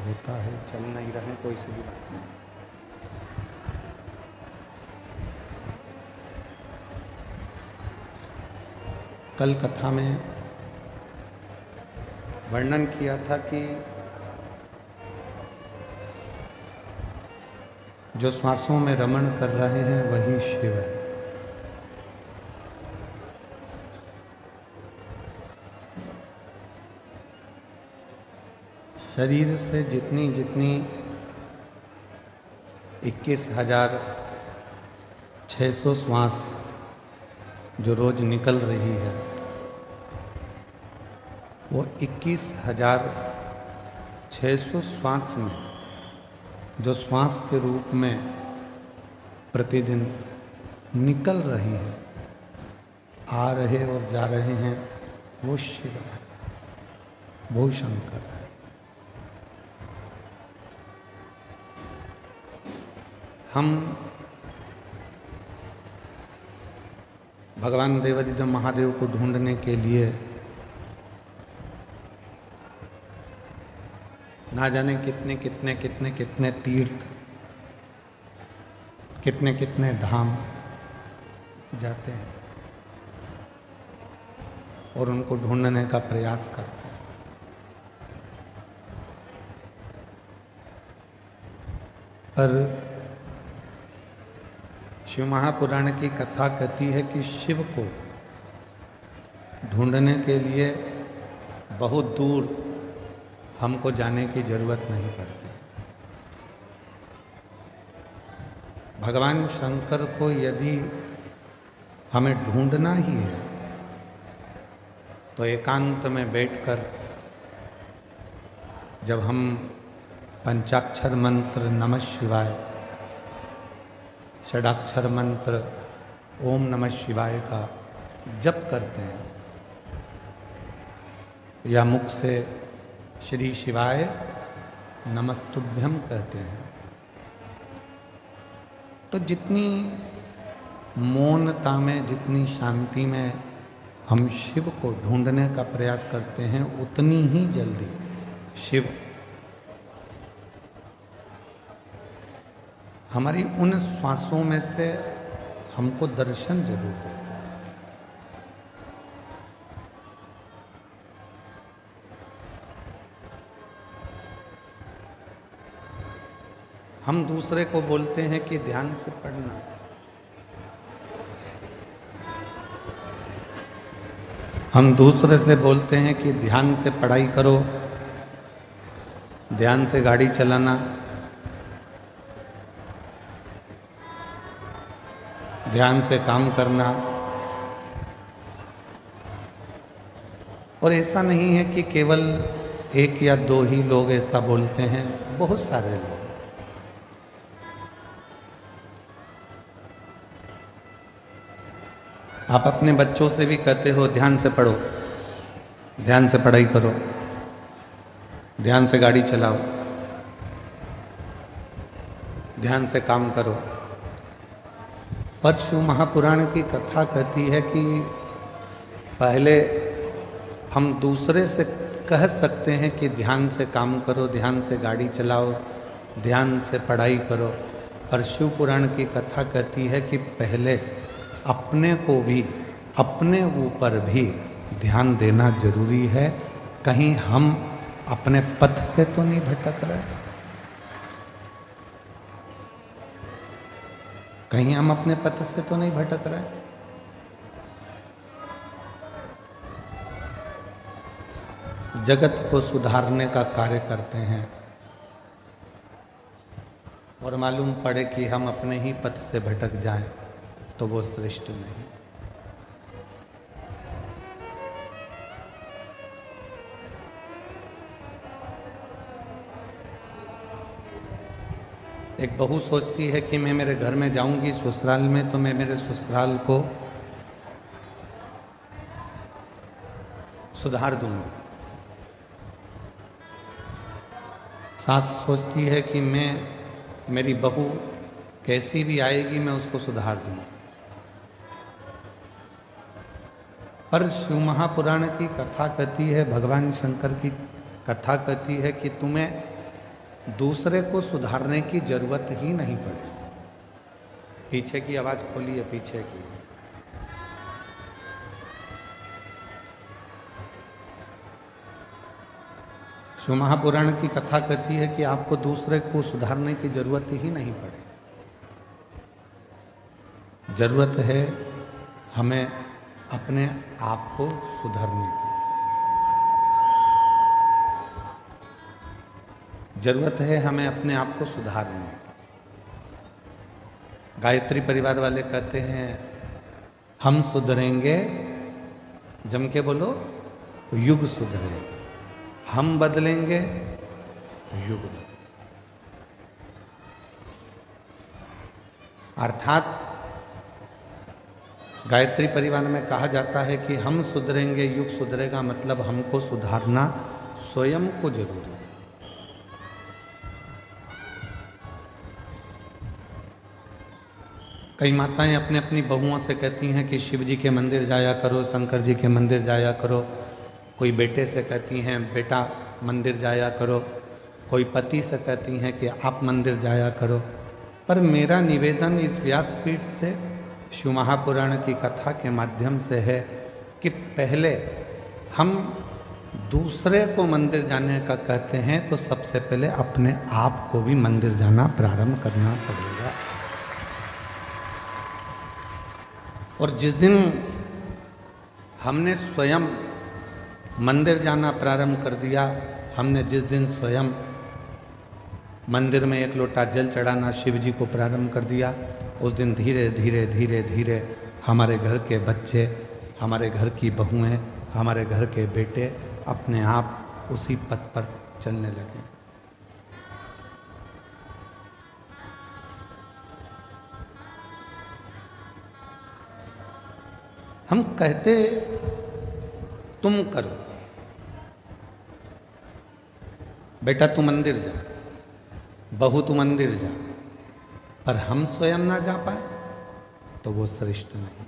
होता है, चल नहीं रहे कोई सी भी बात से। कल कथा में वर्णन किया था कि जो श्वासों में रमण कर रहे हैं वही शिव है। शरीर से जितनी जितनी 21,600 श्वास जो रोज निकल रही है, वो 21,600 श्वास में जो श्वास के रूप में प्रतिदिन निकल रही है, आ रहे और जा रहे हैं, वो शिव है, वो शंकर है। हम भगवान देवाधिदेव महादेव को ढूंढने के लिए ना जाने कितने कितने कितने कितने तीर्थ, कितने कितने धाम जाते हैं और उनको ढूंढने का प्रयास करते हैं। पर शिव महापुराण की कथा कहती है कि शिव को ढूंढने के लिए बहुत दूर हमको जाने की जरूरत नहीं पड़ती। भगवान शंकर को यदि हमें ढूंढना ही है तो एकांत में बैठकर जब हम पंचाक्षर मंत्र नमः शिवाय, षडाक्षर मंत्र ओम नमः शिवाय का जप करते हैं या मुख से श्री शिवाय नमस्तुभ्यम कहते हैं, तो जितनी मौनता में, जितनी शांति में हम शिव को ढूंढने का प्रयास करते हैं, उतनी ही जल्दी शिव हमारी उन श्वासों में से हमको दर्शन जरूर देता है। हम दूसरे को बोलते हैं कि ध्यान से पढ़ना, हम दूसरे से बोलते हैं कि ध्यान से पढ़ाई करो, ध्यान से गाड़ी चलाना, ध्यान से काम करना। और ऐसा नहीं है कि केवल एक या दो ही लोग ऐसा बोलते हैं, बहुत सारे लोग। आप अपने बच्चों से भी कहते हो ध्यान से पढ़ो, ध्यान से पढ़ाई करो, ध्यान से गाड़ी चलाओ, ध्यान से काम करो। पर शिव महापुराण की कथा कहती है कि पहले हम दूसरे से कह सकते हैं कि ध्यान से काम करो, ध्यान से गाड़ी चलाओ, ध्यान से पढ़ाई करो, पर शिव पुराण की कथा कहती है कि पहले अपने को भी, अपने ऊपर भी ध्यान देना जरूरी है। कहीं हम अपने पथ से तो नहीं भटक रहे, कहीं हम अपने पथ से तो नहीं भटक रहे। जगत को सुधारने का कार्य करते हैं और मालूम पड़े कि हम अपने ही पथ से भटक जाएं तो वो श्रेष्ठ नहीं। एक बहू सोचती है कि मैं मेरे घर में जाऊंगी ससुराल में तो मैं मेरे ससुराल को सुधार दूंगी। सास सोचती है कि मैं, मेरी बहू कैसी भी आएगी मैं उसको सुधार दूंगी। पर शिव महापुराण की कथा कहती है, भगवान शंकर की कथा कहती है कि तुम्हें दूसरे को सुधारने की जरूरत ही नहीं पड़े। पीछे की आवाज खोलिए, पीछे की। शिव महापुराण की कथा कहती है कि आपको दूसरे को सुधारने की जरूरत ही नहीं पड़े। जरूरत है हमें अपने आप को सुधारने की। जरूरत है हमें अपने आप को सुधारने की। गायत्री परिवार वाले कहते हैं हम सुधरेंगे, जम के बोलो, युग सुधरेगा। हम बदलेंगे, युग बदलेगा। अर्थात गायत्री परिवार में कहा जाता है कि हम सुधरेंगे, युग सुधरेगा, मतलब हमको सुधारना स्वयं को जरूरी है। कई माताएं अपने अपनी बहुओं से कहती हैं कि शिव जी के मंदिर जाया करो, शंकर जी के मंदिर जाया करो। कोई बेटे से कहती हैं बेटा मंदिर जाया करो। कोई पति से कहती हैं कि आप मंदिर जाया करो। पर मेरा निवेदन इस व्यासपीठ से शिव महापुराण की कथा के माध्यम से है कि पहले हम दूसरे को मंदिर जाने का कहते हैं तो सबसे पहले अपने आप को भी मंदिर जाना प्रारंभ करना पड़ेगा। और जिस दिन हमने स्वयं मंदिर जाना प्रारंभ कर दिया, हमने जिस दिन स्वयं मंदिर में एक लोटा जल चढ़ाना शिव जी को प्रारंभ कर दिया, उस दिन धीरे धीरे धीरे धीरे हमारे घर के बच्चे, हमारे घर की बहुएं, हमारे घर के बेटे अपने आप उसी पथ पर चलने लगे। हम कहते तुम करो, बेटा तू मंदिर जा, बहू तू मंदिर जा, पर हम स्वयं ना जा पाए तो वो श्रेष्ठ नहीं।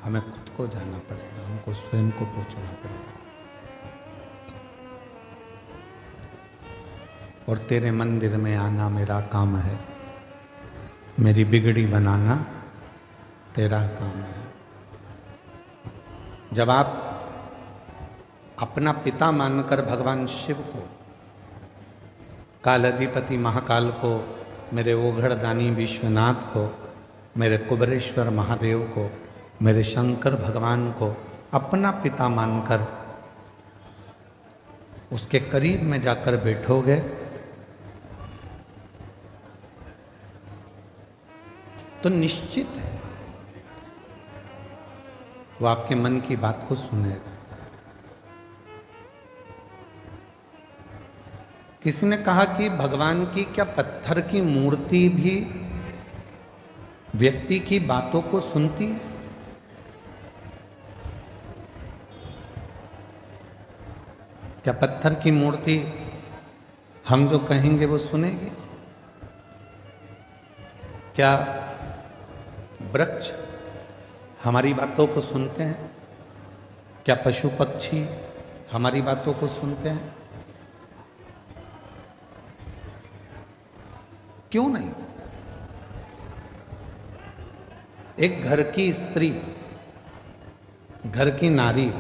हमें खुद को जाना पड़ेगा, हमको स्वयं को पहुंचना पड़ेगा। और तेरे मंदिर में आना मेरा काम है, मेरी बिगड़ी बनाना तेरा काम है। जब आप अपना पिता मानकर भगवान शिव को, कालाधिपति महाकाल को, मेरे ओघड़दानी विश्वनाथ को, मेरे कुबरेश्वर महादेव को, मेरे शंकर भगवान को अपना पिता मानकर उसके करीब में जाकर बैठोगे तो निश्चित है वो आपके मन की बात को सुनेगा। किसी ने कहा कि भगवान की क्या पत्थर की मूर्ति भी व्यक्ति की बातों को सुनती है? क्या पत्थर की मूर्ति हम जो कहेंगे वो सुनेगी? क्या वृक्ष हमारी बातों को सुनते हैं? क्या पशु पक्षी हमारी बातों को सुनते हैं? क्यों नहीं? एक घर की स्त्री, घर की नारी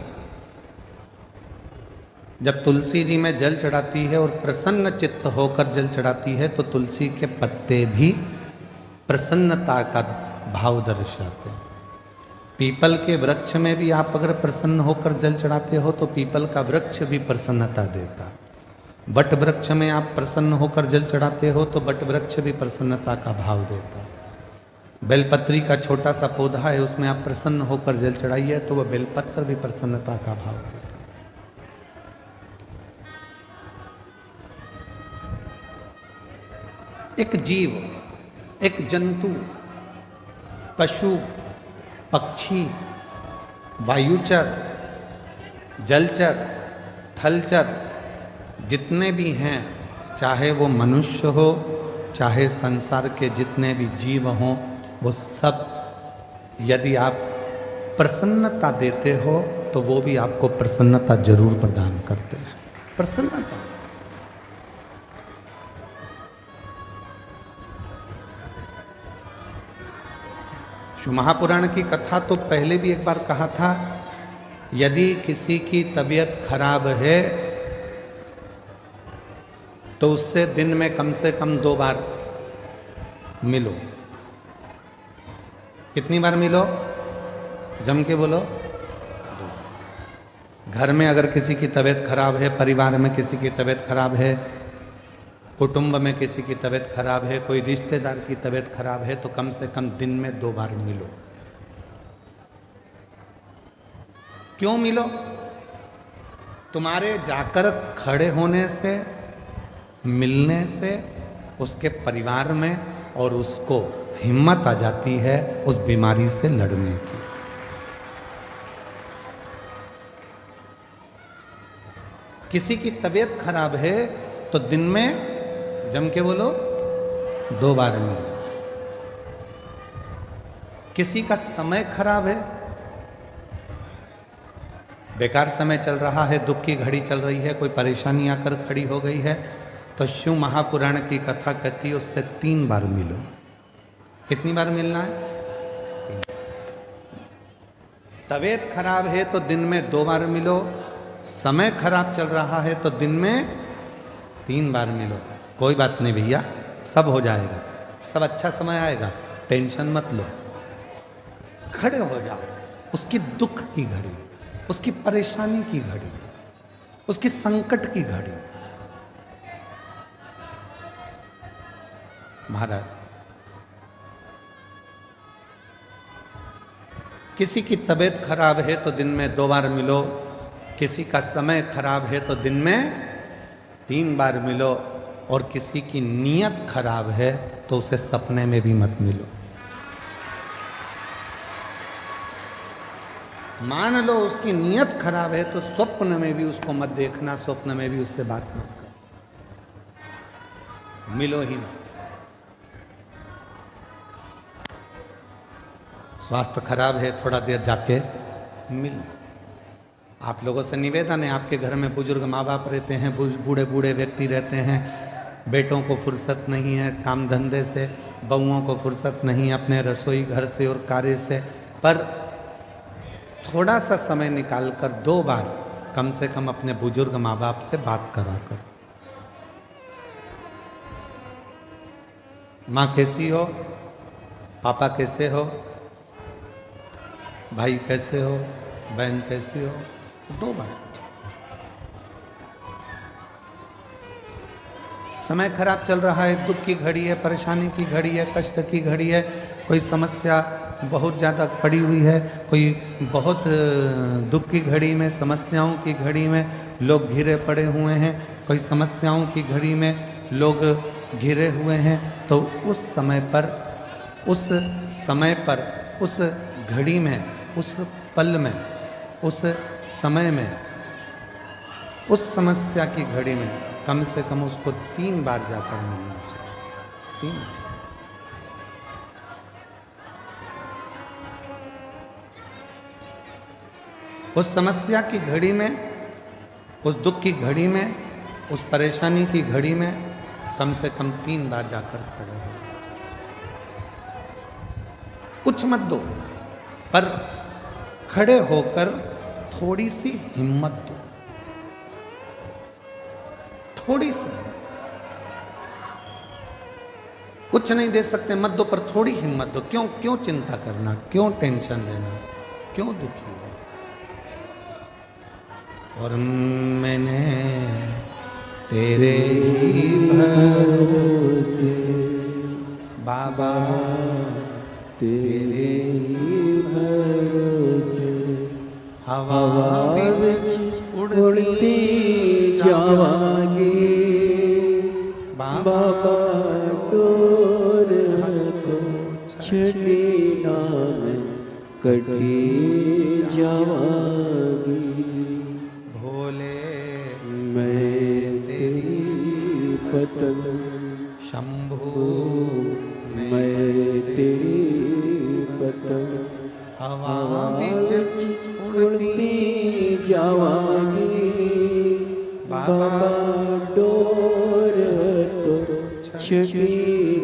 जब तुलसी जी में जल चढ़ाती है और प्रसन्न चित्त होकर जल चढ़ाती है तो तुलसी के पत्ते भी प्रसन्नता का भाव दर्शाते हैं। पीपल के वृक्ष में भी आप अगर प्रसन्न होकर जल चढ़ाते हो तो पीपल का वृक्ष भी प्रसन्नता देता। बट वृक्ष में आप प्रसन्न होकर जल चढ़ाते हो तो बट वृक्ष भी प्रसन्नता का भाव देता। बेलपत्री का छोटा सा पौधा है, उसमें आप प्रसन्न होकर जल चढ़ाइए तो वह बेलपत्र भी प्रसन्नता का भाव देता। एक जीव, एक जंतु, पशु, पक्षी, वायुचर, जलचर, थलचर जितने भी हैं, चाहे वो मनुष्य हो, चाहे संसार के जितने भी जीव हों, वो सब यदि आप प्रसन्नता देते हो तो वो भी आपको प्रसन्नता जरूर प्रदान करते हैं। प्रसन्नता शिव महापुराण की कथा तो पहले भी एक बार कहा था, यदि किसी की तबीयत खराब है तो उससे दिन में कम से कम 2 बार मिलो। कितनी बार मिलो? जम के बोलो। घर में अगर किसी की तबीयत खराब है, परिवार में किसी की तबीयत खराब है, कुटुंब में किसी की तबीयत खराब है, कोई रिश्तेदार की तबीयत खराब है, तो कम से कम दिन में 2 बार मिलो। क्यों मिलो? तुम्हारे जाकर खड़े होने से, मिलने से उसके परिवार में और उसको हिम्मत आ जाती है उस बीमारी से लड़ने की। किसी की तबीयत खराब है तो दिन में जम के बोलो 2 बार मिलो। किसी का समय खराब है, बेकार समय चल रहा है, दुख की घड़ी चल रही है, कोई परेशानी आकर खड़ी हो गई है, तो शिव महापुराण की कथा कहती है उससे 3 बार मिलो। कितनी बार मिलना है? 3। तबीयत खराब है तो दिन में 2 बार मिलो, समय खराब चल रहा है तो दिन में 3 बार मिलो। कोई बात नहीं भैया, सब हो जाएगा, सब अच्छा समय आएगा, टेंशन मत लो। खड़े हो जाओ, उसकी दुख की घड़ी, उसकी परेशानी की घड़ी, उसकी संकट की घड़ी। महाराज, किसी की तबीयत खराब है तो दिन में 2 बार मिलो, किसी का समय खराब है तो दिन में 3 बार मिलो, और किसी की नीयत खराब है तो उसे सपने में भी मत मिलो। मान लो उसकी नीयत खराब है तो स्वप्न में भी उसको मत देखना, स्वप्न में भी उससे बात मत करो, मिलो ही मत। स्वास्थ्य खराब है, थोड़ा देर जाके मिल। आप लोगों से निवेदन है, आपके घर में बुजुर्ग माँ बाप रहते हैं, बूढ़े बूढ़े व्यक्ति रहते हैं, बेटों को फुर्सत नहीं है काम धंधे से, बहुओं को फुर्सत नहीं है अपने रसोई घर से और कार्य से, पर थोड़ा सा समय निकाल कर 2 बार कम से कम अपने बुजुर्ग माँ बाप से बात करा कर। माँ कैसी हो, पापा कैसे हो, भाई कैसे हो, बहन कैसी हो, 2 बार। समय खराब चल रहा है, दुख की घड़ी है, परेशानी की घड़ी है, कष्ट की घड़ी है, कोई समस्या बहुत ज़्यादा पड़ी हुई है, कोई बहुत दुख की घड़ी में, समस्याओं की घड़ी में लोग घिरे पड़े हुए हैं, कोई समस्याओं की घड़ी में लोग घिरे हुए हैं, तो उस समय पर, उस घड़ी में, उस पल में, उस समय में, उस समस्या की घड़ी में कम से कम उसको 3 बार जाकर मिलना चाहिए। 3 बार। उस समस्या की घड़ी में, उस दुख की घड़ी में, उस परेशानी की घड़ी में कम से कम 3 बार जाकर खड़े हो। कुछ मत दो, पर खड़े होकर थोड़ी सी हिम्मत दो, थोड़ी सी। कुछ नहीं दे सकते मत दो, पर थोड़ी हिम्मत दो। क्यों चिंता करना, क्यों टेंशन लेना, क्यों दुखी हो। और मैंने तेरे ही भरोसे बाबा, तेरे ही भरोसे हवा विच उड़ती जावांगी बाबा, डोर तो छड़ी नाम कटी जावांगी। भोले मैं तेरी पतंग, शंभू मैं तेरी पतंग, हवा विच उड़ती जावांगी बाबा, डोर तो छड़ी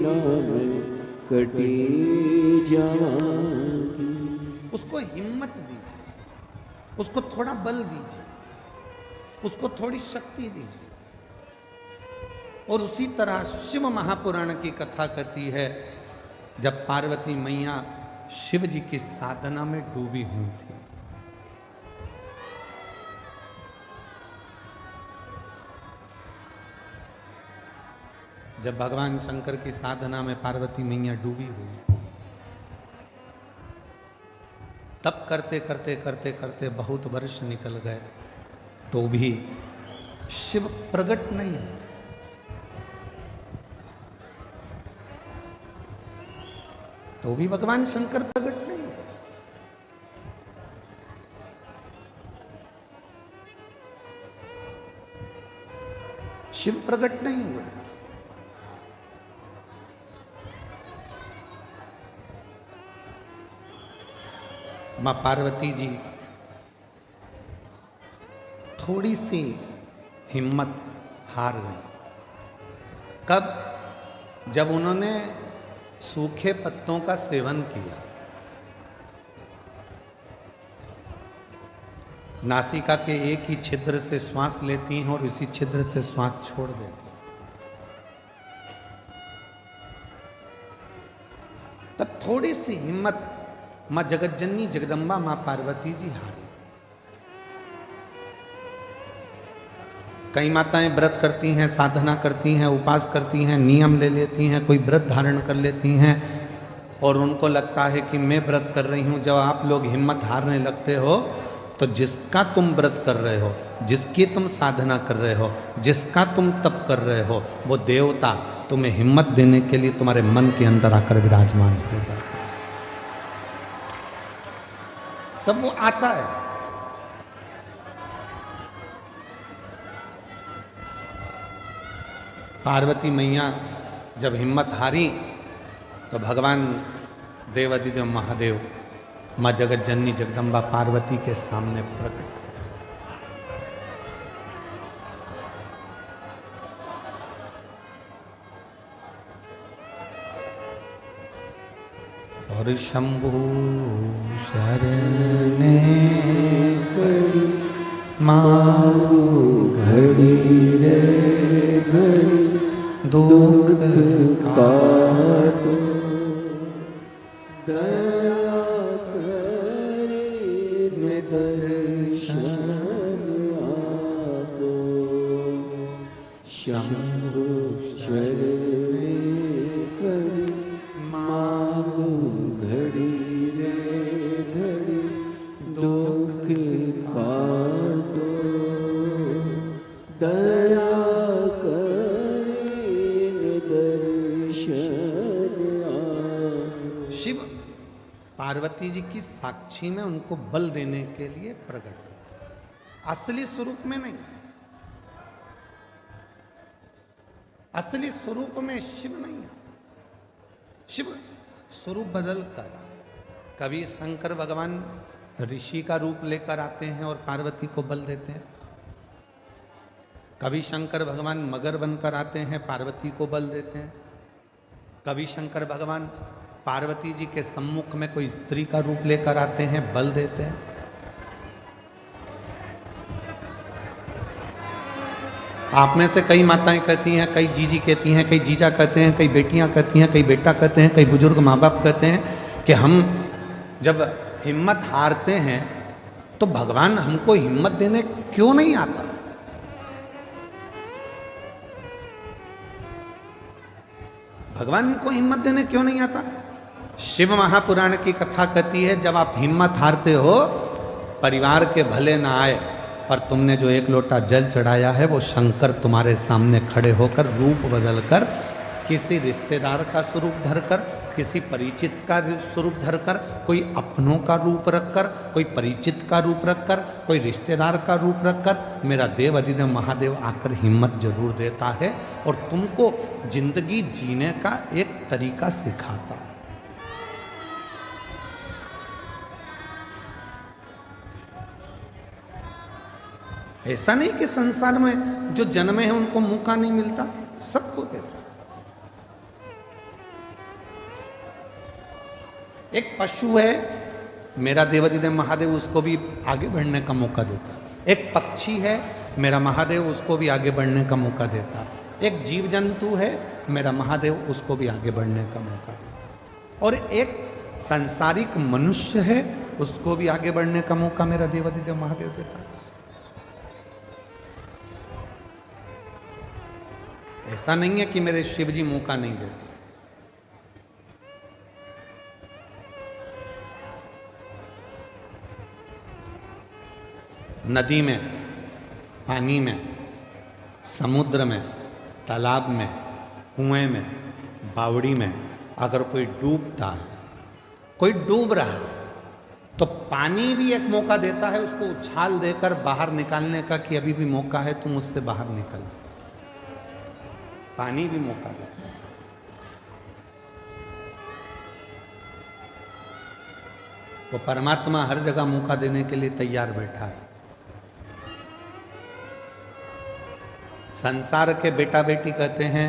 नाम कटी जाएगी। उसको हिम्मत दीजिए, उसको थोड़ा बल दीजिए, उसको थोड़ी शक्ति दीजिए। और उसी तरह शिव महापुराण की कथा कहती है, जब पार्वती मैया शिव जी की साधना में डूबी हुई थी, जब भगवान शंकर की साधना में पार्वती मैया डूबी हुई, तब करते करते करते करते बहुत वर्ष निकल गए, तो भी शिव प्रकट नहीं हुए। तो भी भगवान शंकर प्रकट नहीं हुए। शिव प्रकट नहीं हुए। मां पार्वती जी थोड़ी सी हिम्मत हार गई। कब? जब उन्होंने सूखे पत्तों का सेवन किया, नासिका के एक ही छिद्र से श्वास लेती हैं और इसी छिद्र से श्वास छोड़ देती हैं। तब थोड़ी सी हिम्मत मां जगतजननी जगदम्बा मां पार्वती जी हारी। कई माताएं व्रत करती हैं, साधना करती हैं, उपास करती हैं, नियम ले लेती हैं, कोई व्रत धारण कर लेती हैं और उनको लगता है कि मैं व्रत कर रही हूं। जब आप लोग हिम्मत हारने लगते हो तो जिसका तुम व्रत कर रहे हो, जिसकी तुम साधना कर रहे हो, जिसका तुम तप कर रहे हो, वो देवता तुम्हें हिम्मत देने के लिए तुम्हारे मन के अंदर आकर विराजमान हो जाता है। तब वो आता है। पार्वती मैया जब हिम्मत हारी तो भगवान देवाधिदेव महादेव मां जगतजननी जगदम्बा पार्वती के सामने प्रकट। और शंभु शरणे पड़ी मांगू घड़ी रे घड़ी दुख काटो दया करे ने दर्शन आपो शंभु शरणे पड़ी मांगू घड़ी रे घड़ी दुख काटो दया शिव पार्वती जी की साक्षी में उनको बल देने के लिए प्रकट, असली स्वरूप में नहीं। असली स्वरूप में शिव नहीं है। शिव स्वरूप बदल कर कभी शंकर भगवान ऋषि का रूप लेकर आते हैं और पार्वती को बल देते हैं। कभी शंकर भगवान मगर बनकर आते हैं, पार्वती को बल देते हैं। कभी शंकर भगवान पार्वती जी के सम्मुख में कोई स्त्री का रूप लेकर आते हैं, बल देते हैं। आप में से कई माताएं कहती हैं, कई जीजी कहती हैं, कई जीजा कहते हैं, कई बेटियां कहती हैं, कई बेटा कहते हैं, कई बुजुर्ग माँ बाप कहते हैं कि हम जब हिम्मत हारते हैं तो भगवान हमको हिम्मत देने क्यों नहीं आता। भगवान को हिम्मत देने क्यों नहीं आता। शिव महापुराण की कथा कहती है, जब आप हिम्मत हारते हो, परिवार के भले ना आए पर तुमने जो एक लोटा जल चढ़ाया है वो शंकर तुम्हारे सामने खड़े होकर रूप बदलकर किसी रिश्तेदार का स्वरूप धरकर, किसी परिचित का स्वरूप धरकर, कोई अपनों का रूप रखकर, कोई परिचित का रूप रखकर, कोई रिश्तेदार का रूप रखकर मेरा देव अधिदेव महादेव आकर हिम्मत जरूर देता है और तुमको जिंदगी जीने का एक तरीका सिखाता है। ऐसा नहीं कि संसार में जो जन्मे हैं उनको मौका नहीं मिलता, सबको देता। एक पशु है, मेरा देवाधिदेव महादेव उसको भी आगे बढ़ने का मौका देता। एक पक्षी है, मेरा महादेव उसको भी आगे बढ़ने का मौका देता। एक जीव जंतु है, मेरा महादेव उसको भी आगे बढ़ने का मौका देता। और एक सांसारिक मनुष्य है, उसको भी आगे बढ़ने का मौका मेरा देवाधिदेव महादेव देता। ऐसा नहीं है कि मेरे शिव जी मौका नहीं देते। नदी में, पानी में, समुद्र में, तालाब में, कुएं में, बावड़ी में अगर कोई डूबता है, कोई डूब रहा है, तो पानी भी एक मौका देता है उसको उछाल देकर बाहर निकालने का कि अभी भी मौका है, तुम उससे बाहर निकल। पानी भी मौका देता है। वो परमात्मा हर जगह मौका देने के लिए तैयार बैठा है। संसार के बेटा बेटी कहते हैं,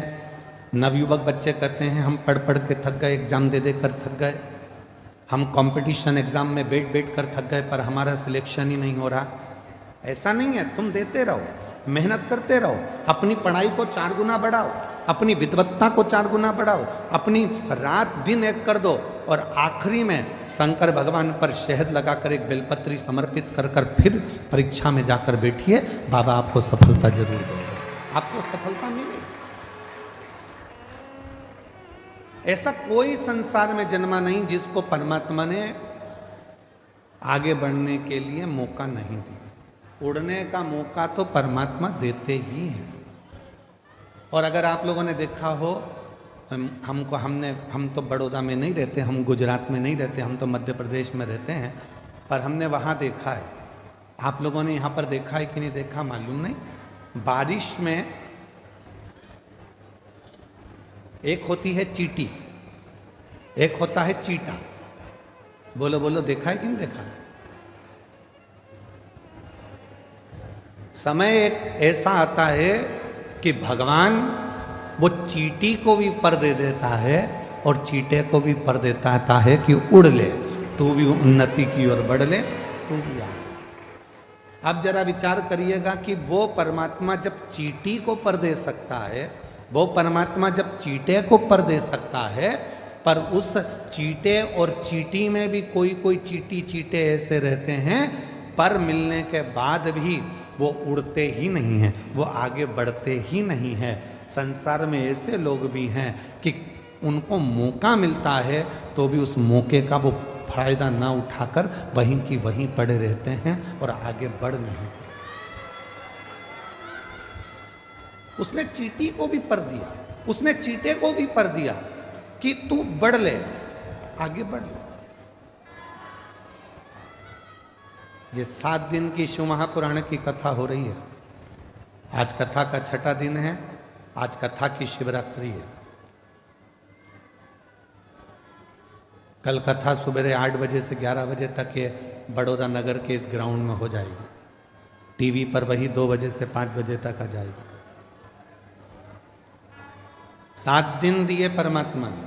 नवयुवक बच्चे कहते हैं, हम पढ़ पढ़ के थक गए, एग्जाम दे दे कर थक गए, हम कंपटीशन एग्जाम में बैठ बैठ कर थक गए, पर हमारा सिलेक्शन ही नहीं हो रहा। ऐसा नहीं है, तुम देते रहो, मेहनत करते रहो, अपनी पढ़ाई को 4 गुना बढ़ाओ, अपनी विद्वत्ता को 4 गुना बढ़ाओ, अपनी रात दिन एक कर दो, और आखिरी में शंकर भगवान पर शहद लगाकर एक बेलपत्री समर्पित कर कर फिर परीक्षा में जाकर बैठिए, बाबा आपको सफलता जरूर देंगे, आपको सफलता मिलेगी। ऐसा कोई संसार में जन्मा नहीं जिसको परमात्मा ने आगे बढ़ने के लिए मौका नहीं दिया। उड़ने का मौका तो परमात्मा देते ही हैं। और अगर आप लोगों ने देखा हो, हम तो बड़ौदा में नहीं रहते, हम गुजरात में नहीं रहते, हम तो मध्य प्रदेश में रहते हैं, पर हमने वहाँ देखा है। आप लोगों ने यहाँ पर देखा है कि नहीं देखा मालूम नहीं। बारिश में एक होती है चींटी, एक होता है चीटा। बोलो बोलो, देखा है कि नहीं देखा? समय एक ऐसा आता है कि भगवान वो चींटी को भी पर दे देता है और चीटे को भी पर देता है कि उड़ ले, तू भी उन्नति की ओर बढ़ ले, तू भी आ। अब जरा विचार करिएगा कि वो परमात्मा जब चींटी को पर दे सकता है, वो परमात्मा जब चीटे को पर दे सकता है, पर उस चीटे और चींटी में भी कोई कोई चींटी चीटे ऐसे रहते हैं, पर मिलने के बाद भी वो उड़ते ही नहीं हैं, वो आगे बढ़ते ही नहीं हैं। संसार में ऐसे लोग भी हैं कि उनको मौका मिलता है तो भी उस मौके का वो फायदा ना उठाकर वहीं की वहीं पड़े रहते हैं और आगे बढ़ नहीं। उसने चींटी को भी पर दिया, उसने चीटे को भी पर दिया कि तू बढ़ ले, आगे बढ़ ले। ये 7 दिन की शिव महापुराण की कथा हो रही है। आज कथा का 6ठा दिन है, आज कथा की शिवरात्रि है। कल कथा सुबह 8 बजे से 11 बजे तक ये बड़ौदा नगर के इस ग्राउंड में हो जाएगी। टीवी पर वही 2 बजे से 5 बजे तक आ जाएगी। 7 दिन दिए परमात्मा ने,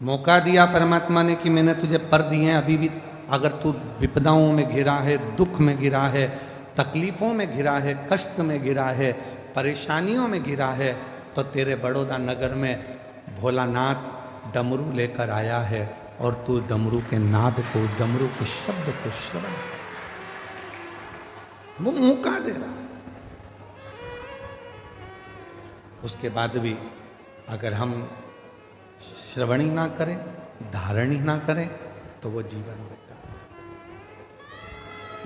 मौका दिया परमात्मा ने कि मैंने तुझे पर दिए हैं, अभी भी अगर तू विपदाओं में घिरा है, दुख में घिरा है, तकलीफों में घिरा है, कष्ट में घिरा है, परेशानियों में घिरा है, तो तेरे बड़ौदा नगर में भोलानाथ डमरू लेकर आया है और तू डमरू के नाद को, डमरू के शब्द को श्रवण, वो मौका दे रहा है। उसके बाद भी अगर हम श्रवण ही ना करें, धारण ही ना करें, तो वो जीवन बेकार।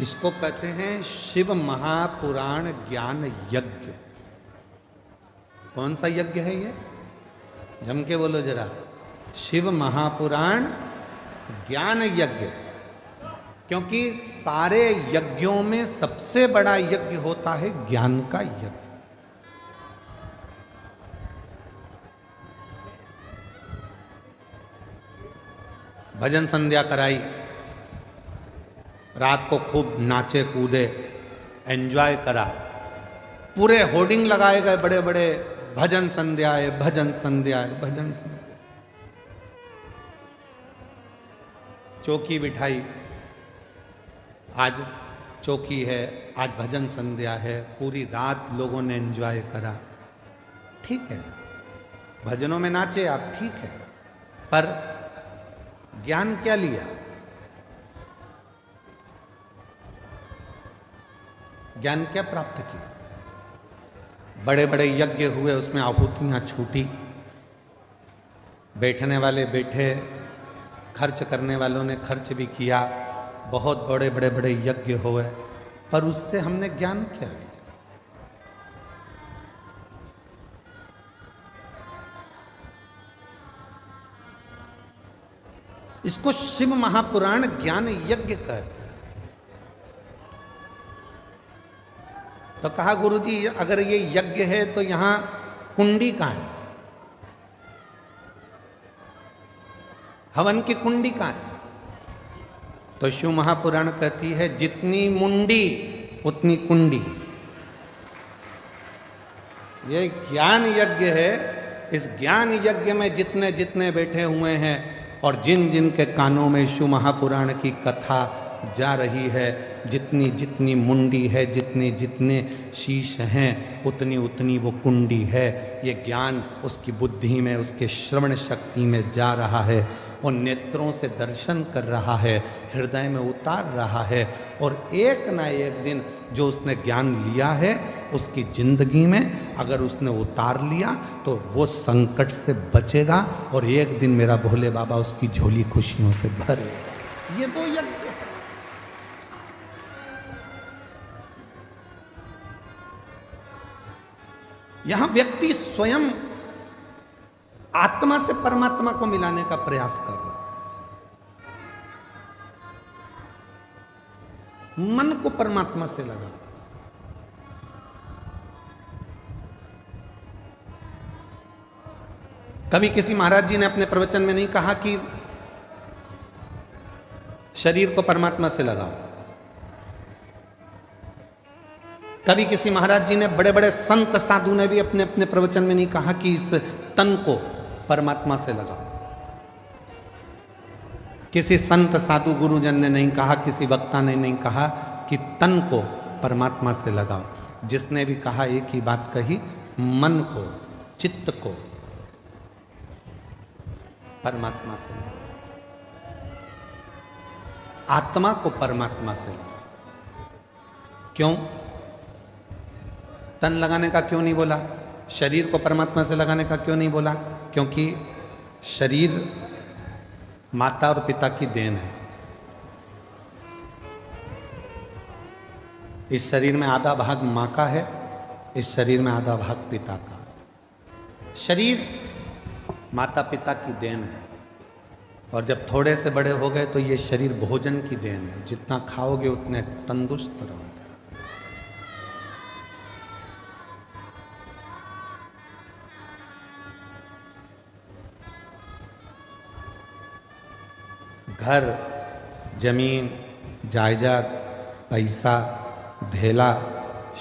इसको कहते हैं शिव महापुराण ज्ञान यज्ञ। कौन सा यज्ञ है ये? जम के बोलो जरा। शिव महापुराण ज्ञान यज्ञ। क्योंकि सारे यज्ञों में सबसे बड़ा यज्ञ होता है ज्ञान का यज्ञ। भजन संध्या कराई, रात को खूब नाचे कूदे, एंजॉय करा, पूरे होर्डिंग लगाए गए बड़े बड़े, भजन संध्या है, भजन संध्या है, भजन संध्या। चौकी बिठाई, आज चौकी है, आज भजन संध्या है, पूरी रात लोगों ने एंजॉय करा, ठीक है, भजनों में नाचे आप, ठीक है, पर ज्ञान क्या लिया? ज्ञान क्या प्राप्त किया? बड़े बड़े यज्ञ हुए, उसमें आहुतियां छूटी, बैठने वाले बैठे, खर्च करने वालों ने खर्च भी किया, बहुत बड़े बड़े बड़े यज्ञ हुए, पर उससे हमने ज्ञान क्या लिया? इसको शिव महापुराण ज्ञान यज्ञ कहते हैं। तो कहा गुरुजी अगर ये यज्ञ है तो यहां कुंडी कहां है? हवन की कुंडी कहां है? तो शिव महापुराण कहती है जितनी मुंडी उतनी कुंडी। ये ज्ञान यज्ञ है, इस ज्ञान यज्ञ में जितने जितने बैठे हुए हैं और जिन जिन के कानों में शिव महापुराण की कथा जा रही है, जितनी जितनी मुंडी है, जितने जितने शीश हैं, उतनी उतनी वो कुंडी है। ये ज्ञान उसकी बुद्धि में, उसके श्रवण शक्ति में जा रहा है, वो नेत्रों से दर्शन कर रहा है, हृदय में उतार रहा है, और एक ना एक दिन जो उसने ज्ञान लिया है उसकी जिंदगी में अगर उसने उतार लिया तो वो संकट से बचेगा, और एक दिन मेरा भोले बाबा उसकी झोली खुशियों से भरेगा। ये वो यज्ञ है। यहां व्यक्ति स्वयं आत्मा से परमात्मा को मिलाने का प्रयास कर रहा है, मन को परमात्मा से लगा रहा है। कभी किसी महाराज जी ने अपने प्रवचन में नहीं कहा कि शरीर को परमात्मा से लगाओ। कभी किसी महाराज जी ने, बड़े बड़े संत साधु ने भी अपने अपने प्रवचन में नहीं कहा कि इस तन को परमात्मा से लगाओ। किसी संत साधु गुरुजन ने नहीं कहा, किसी वक्ता ने नहीं कहा कि तन को परमात्मा से लगाओ। जिसने भी कहा एक ही बात कही, मन को, चित्त को परमात्मा से लगाओ, आत्मा को परमात्मा से लगाओ। क्यों? तन लगाने का क्यों नहीं बोला? शरीर को परमात्मा से लगाने का क्यों नहीं बोला? क्योंकि शरीर माता और पिता की देन है। इस शरीर में आधा भाग मां का है, इस शरीर में आधा भाग पिता का। शरीर माता पिता की देन है, और जब थोड़े से बड़े हो गए तो ये शरीर भोजन की देन है। जितना खाओगे उतने तंदुरुस्त रहोगे। घर, जमीन, जायदाद, पैसा, धेला,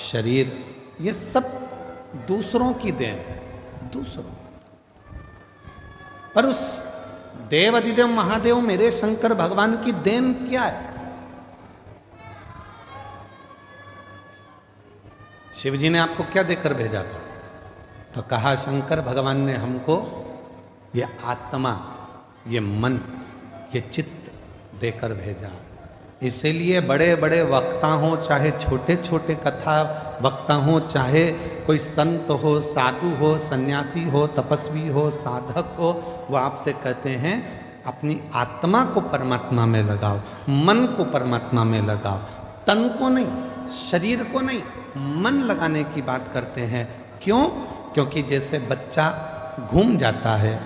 शरीर, ये सब दूसरों की देन है, दूसरों। पर उस देव अधिदेव महादेव मेरे शंकर भगवान की देन क्या है? शिव जी ने आपको क्या देकर भेजा था? तो कहा शंकर भगवान ने हमको ये आत्मा, ये मन, ये चित्त देकर भेजा। इसीलिए बड़े बड़े वक्ता हो, चाहे छोटे छोटे कथा वक्ता हो, चाहे कोई संत हो, साधु हो, सन्यासी हो, तपस्वी हो, साधक हो, वो आपसे कहते हैं अपनी आत्मा को परमात्मा में लगाओ, मन को परमात्मा में लगाओ, तन को नहीं, शरीर को नहीं, मन लगाने की बात करते हैं। क्यों? क्योंकि जैसे बच्चा घूम जाता है,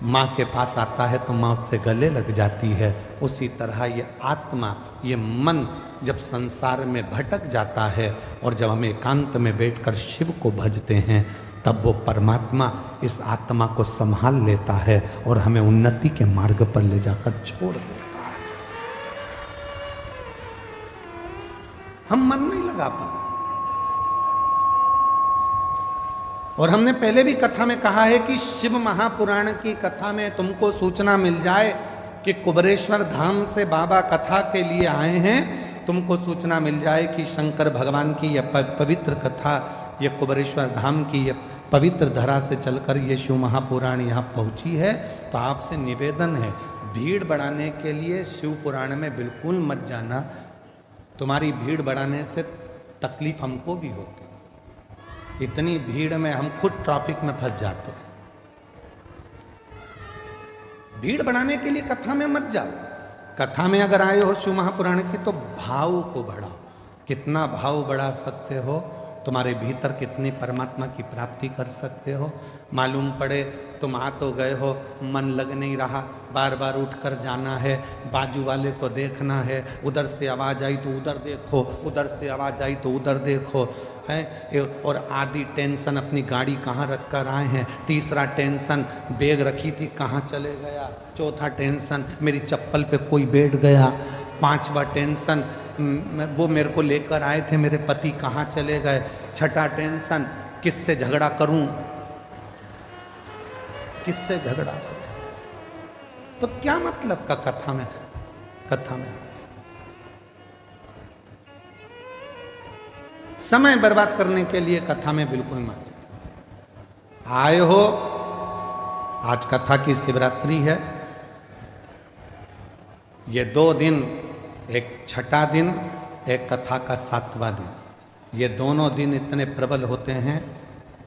माँ के पास आता है तो माँ उससे गले लग जाती है, उसी तरह ये आत्मा, ये मन जब संसार में भटक जाता है और जब हम एकांत में बैठकर शिव को भजते हैं, तब वो परमात्मा इस आत्मा को संभाल लेता है और हमें उन्नति के मार्ग पर ले जाकर छोड़ देता है। हम मन नहीं लगा पा रहे। और हमने पहले भी कथा में कहा है कि शिव महापुराण की कथा में तुमको सूचना मिल जाए कि कुबरेश्वर धाम से बाबा कथा के लिए आए हैं, तुमको सूचना मिल जाए कि शंकर भगवान की यह पवित्र कथा, ये कुबरेश्वर धाम की ये पवित्र धरा से चलकर ये शिव महापुराण यहाँ पहुँची है, तो आपसे निवेदन है भीड़ बढ़ाने के लिए शिव पुराण में बिल्कुल मत जाना। तुम्हारी भीड़ बढ़ाने से तकलीफ हमको भी होती है, इतनी भीड़ में हम खुद ट्रैफिक में फंस जाते हैं। भीड़ बढ़ाने के लिए कथा में मत जाओ। कथा में अगर आए हो शिव महापुराण की तो भाव को बढ़ाओ। कितना भाव बढ़ा सकते हो, तुम्हारे भीतर कितनी परमात्मा की प्राप्ति कर सकते हो। मालूम पड़े तुम आ तो गए हो, मन लग नहीं रहा, बार बार उठकर जाना है, बाजू वाले को देखना है, उधर से आवाज़ आई तो उधर देखो, उधर से आवाज़ आई तो उधर देखो, है। और आधी टेंशन अपनी गाड़ी कहाँ रख कर आए हैं, तीसरा टेंशन बैग रखी थी कहाँ चले गया, चौथा टेंशन मेरी चप्पल पे कोई बैठ गया, पांचवा टेंशन वो मेरे को लेकर आए थे मेरे पति कहाँ चले गए, छठा टेंशन किससे झगड़ा करूं, किससे झगड़ा करूं। तो क्या मतलब का कथा में आने से? समय बर्बाद करने के लिए कथा में बिल्कुल मत आए हो। आज कथा की शिवरात्रि है, ये 2 दिन, एक छठा दिन, एक कथा का 7वां दिन, ये दोनों दिन इतने प्रबल होते हैं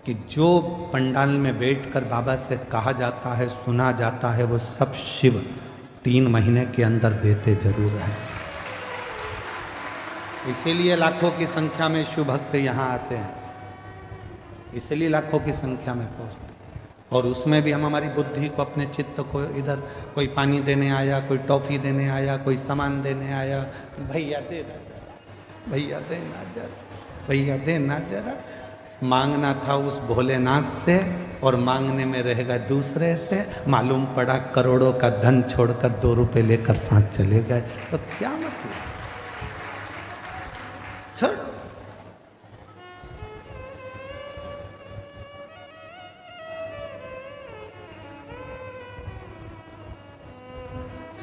कि जो पंडाल में बैठकर बाबा से कहा जाता है, सुना जाता है, वो सब शिव 3 महीने के अंदर देते जरूर हैं। इसीलिए लाखों की संख्या में शिव भक्त यहाँ आते हैं, इसीलिए लाखों की संख्या में पहुँचते। और उसमें भी हम हमारी बुद्धि को, अपने चित्त को, इधर कोई पानी देने आया, कोई टॉफ़ी देने आया, कोई सामान देने आया, भैया देना जरा, भैया देना जरा, भैया देना जरा। मांगना था उस भोलेनाथ से और मांगने में रह गए दूसरे से। मालूम पड़ा करोड़ों का धन छोड़कर 2 रुपए लेकर साथ चले गए। तो क्या मतलब, छोड़ो।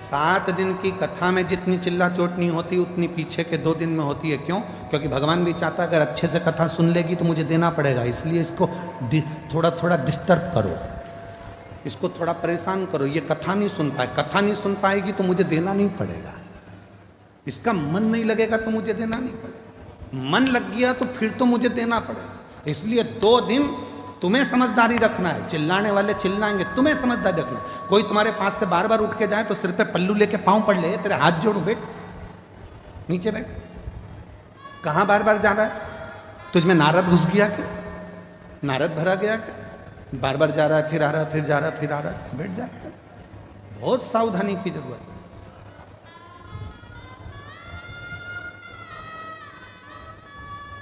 सात दिन की कथा में जितनी चिल्ला चोट नहीं होती उतनी पीछे के 2 दिन में होती है। क्यों? क्योंकि भगवान भी चाहता है अगर अच्छे से कथा सुन लेगी तो मुझे देना पड़ेगा, इसलिए इसको थोड़ा थोड़ा डिस्टर्ब करो, इसको थोड़ा परेशान करो। ये कथा नहीं सुन पाए, कथा नहीं सुन पाएगी तो मुझे देना नहीं पड़ेगा, इसका मन नहीं लगेगा तो मुझे देना नहीं पड़ेगा, मन लग गया तो फिर तो मुझे देना पड़ेगा। इसलिए 2 दिन तुम्हें समझदारी रखना है। चिल्लाने वाले चिल्लाएंगे, तुम्हें समझदारी रखना है। कोई तुम्हारे पास से बार बार उठ के जाए तो सिर पे पल्लू लेके पांव पड़ ले, तेरे हाथ जोड़ो, बैठ नीचे बैठ। कहां बार बार जा रहा है? तुझमें नारद घुस गया क्या? नारद भरा गया क्या? बार बार जा रहा है, फिर आ रहा है, फिर जा रहा है, फिर आ रहा है, बैठ जा। बहुत सावधानी की जरूरत है।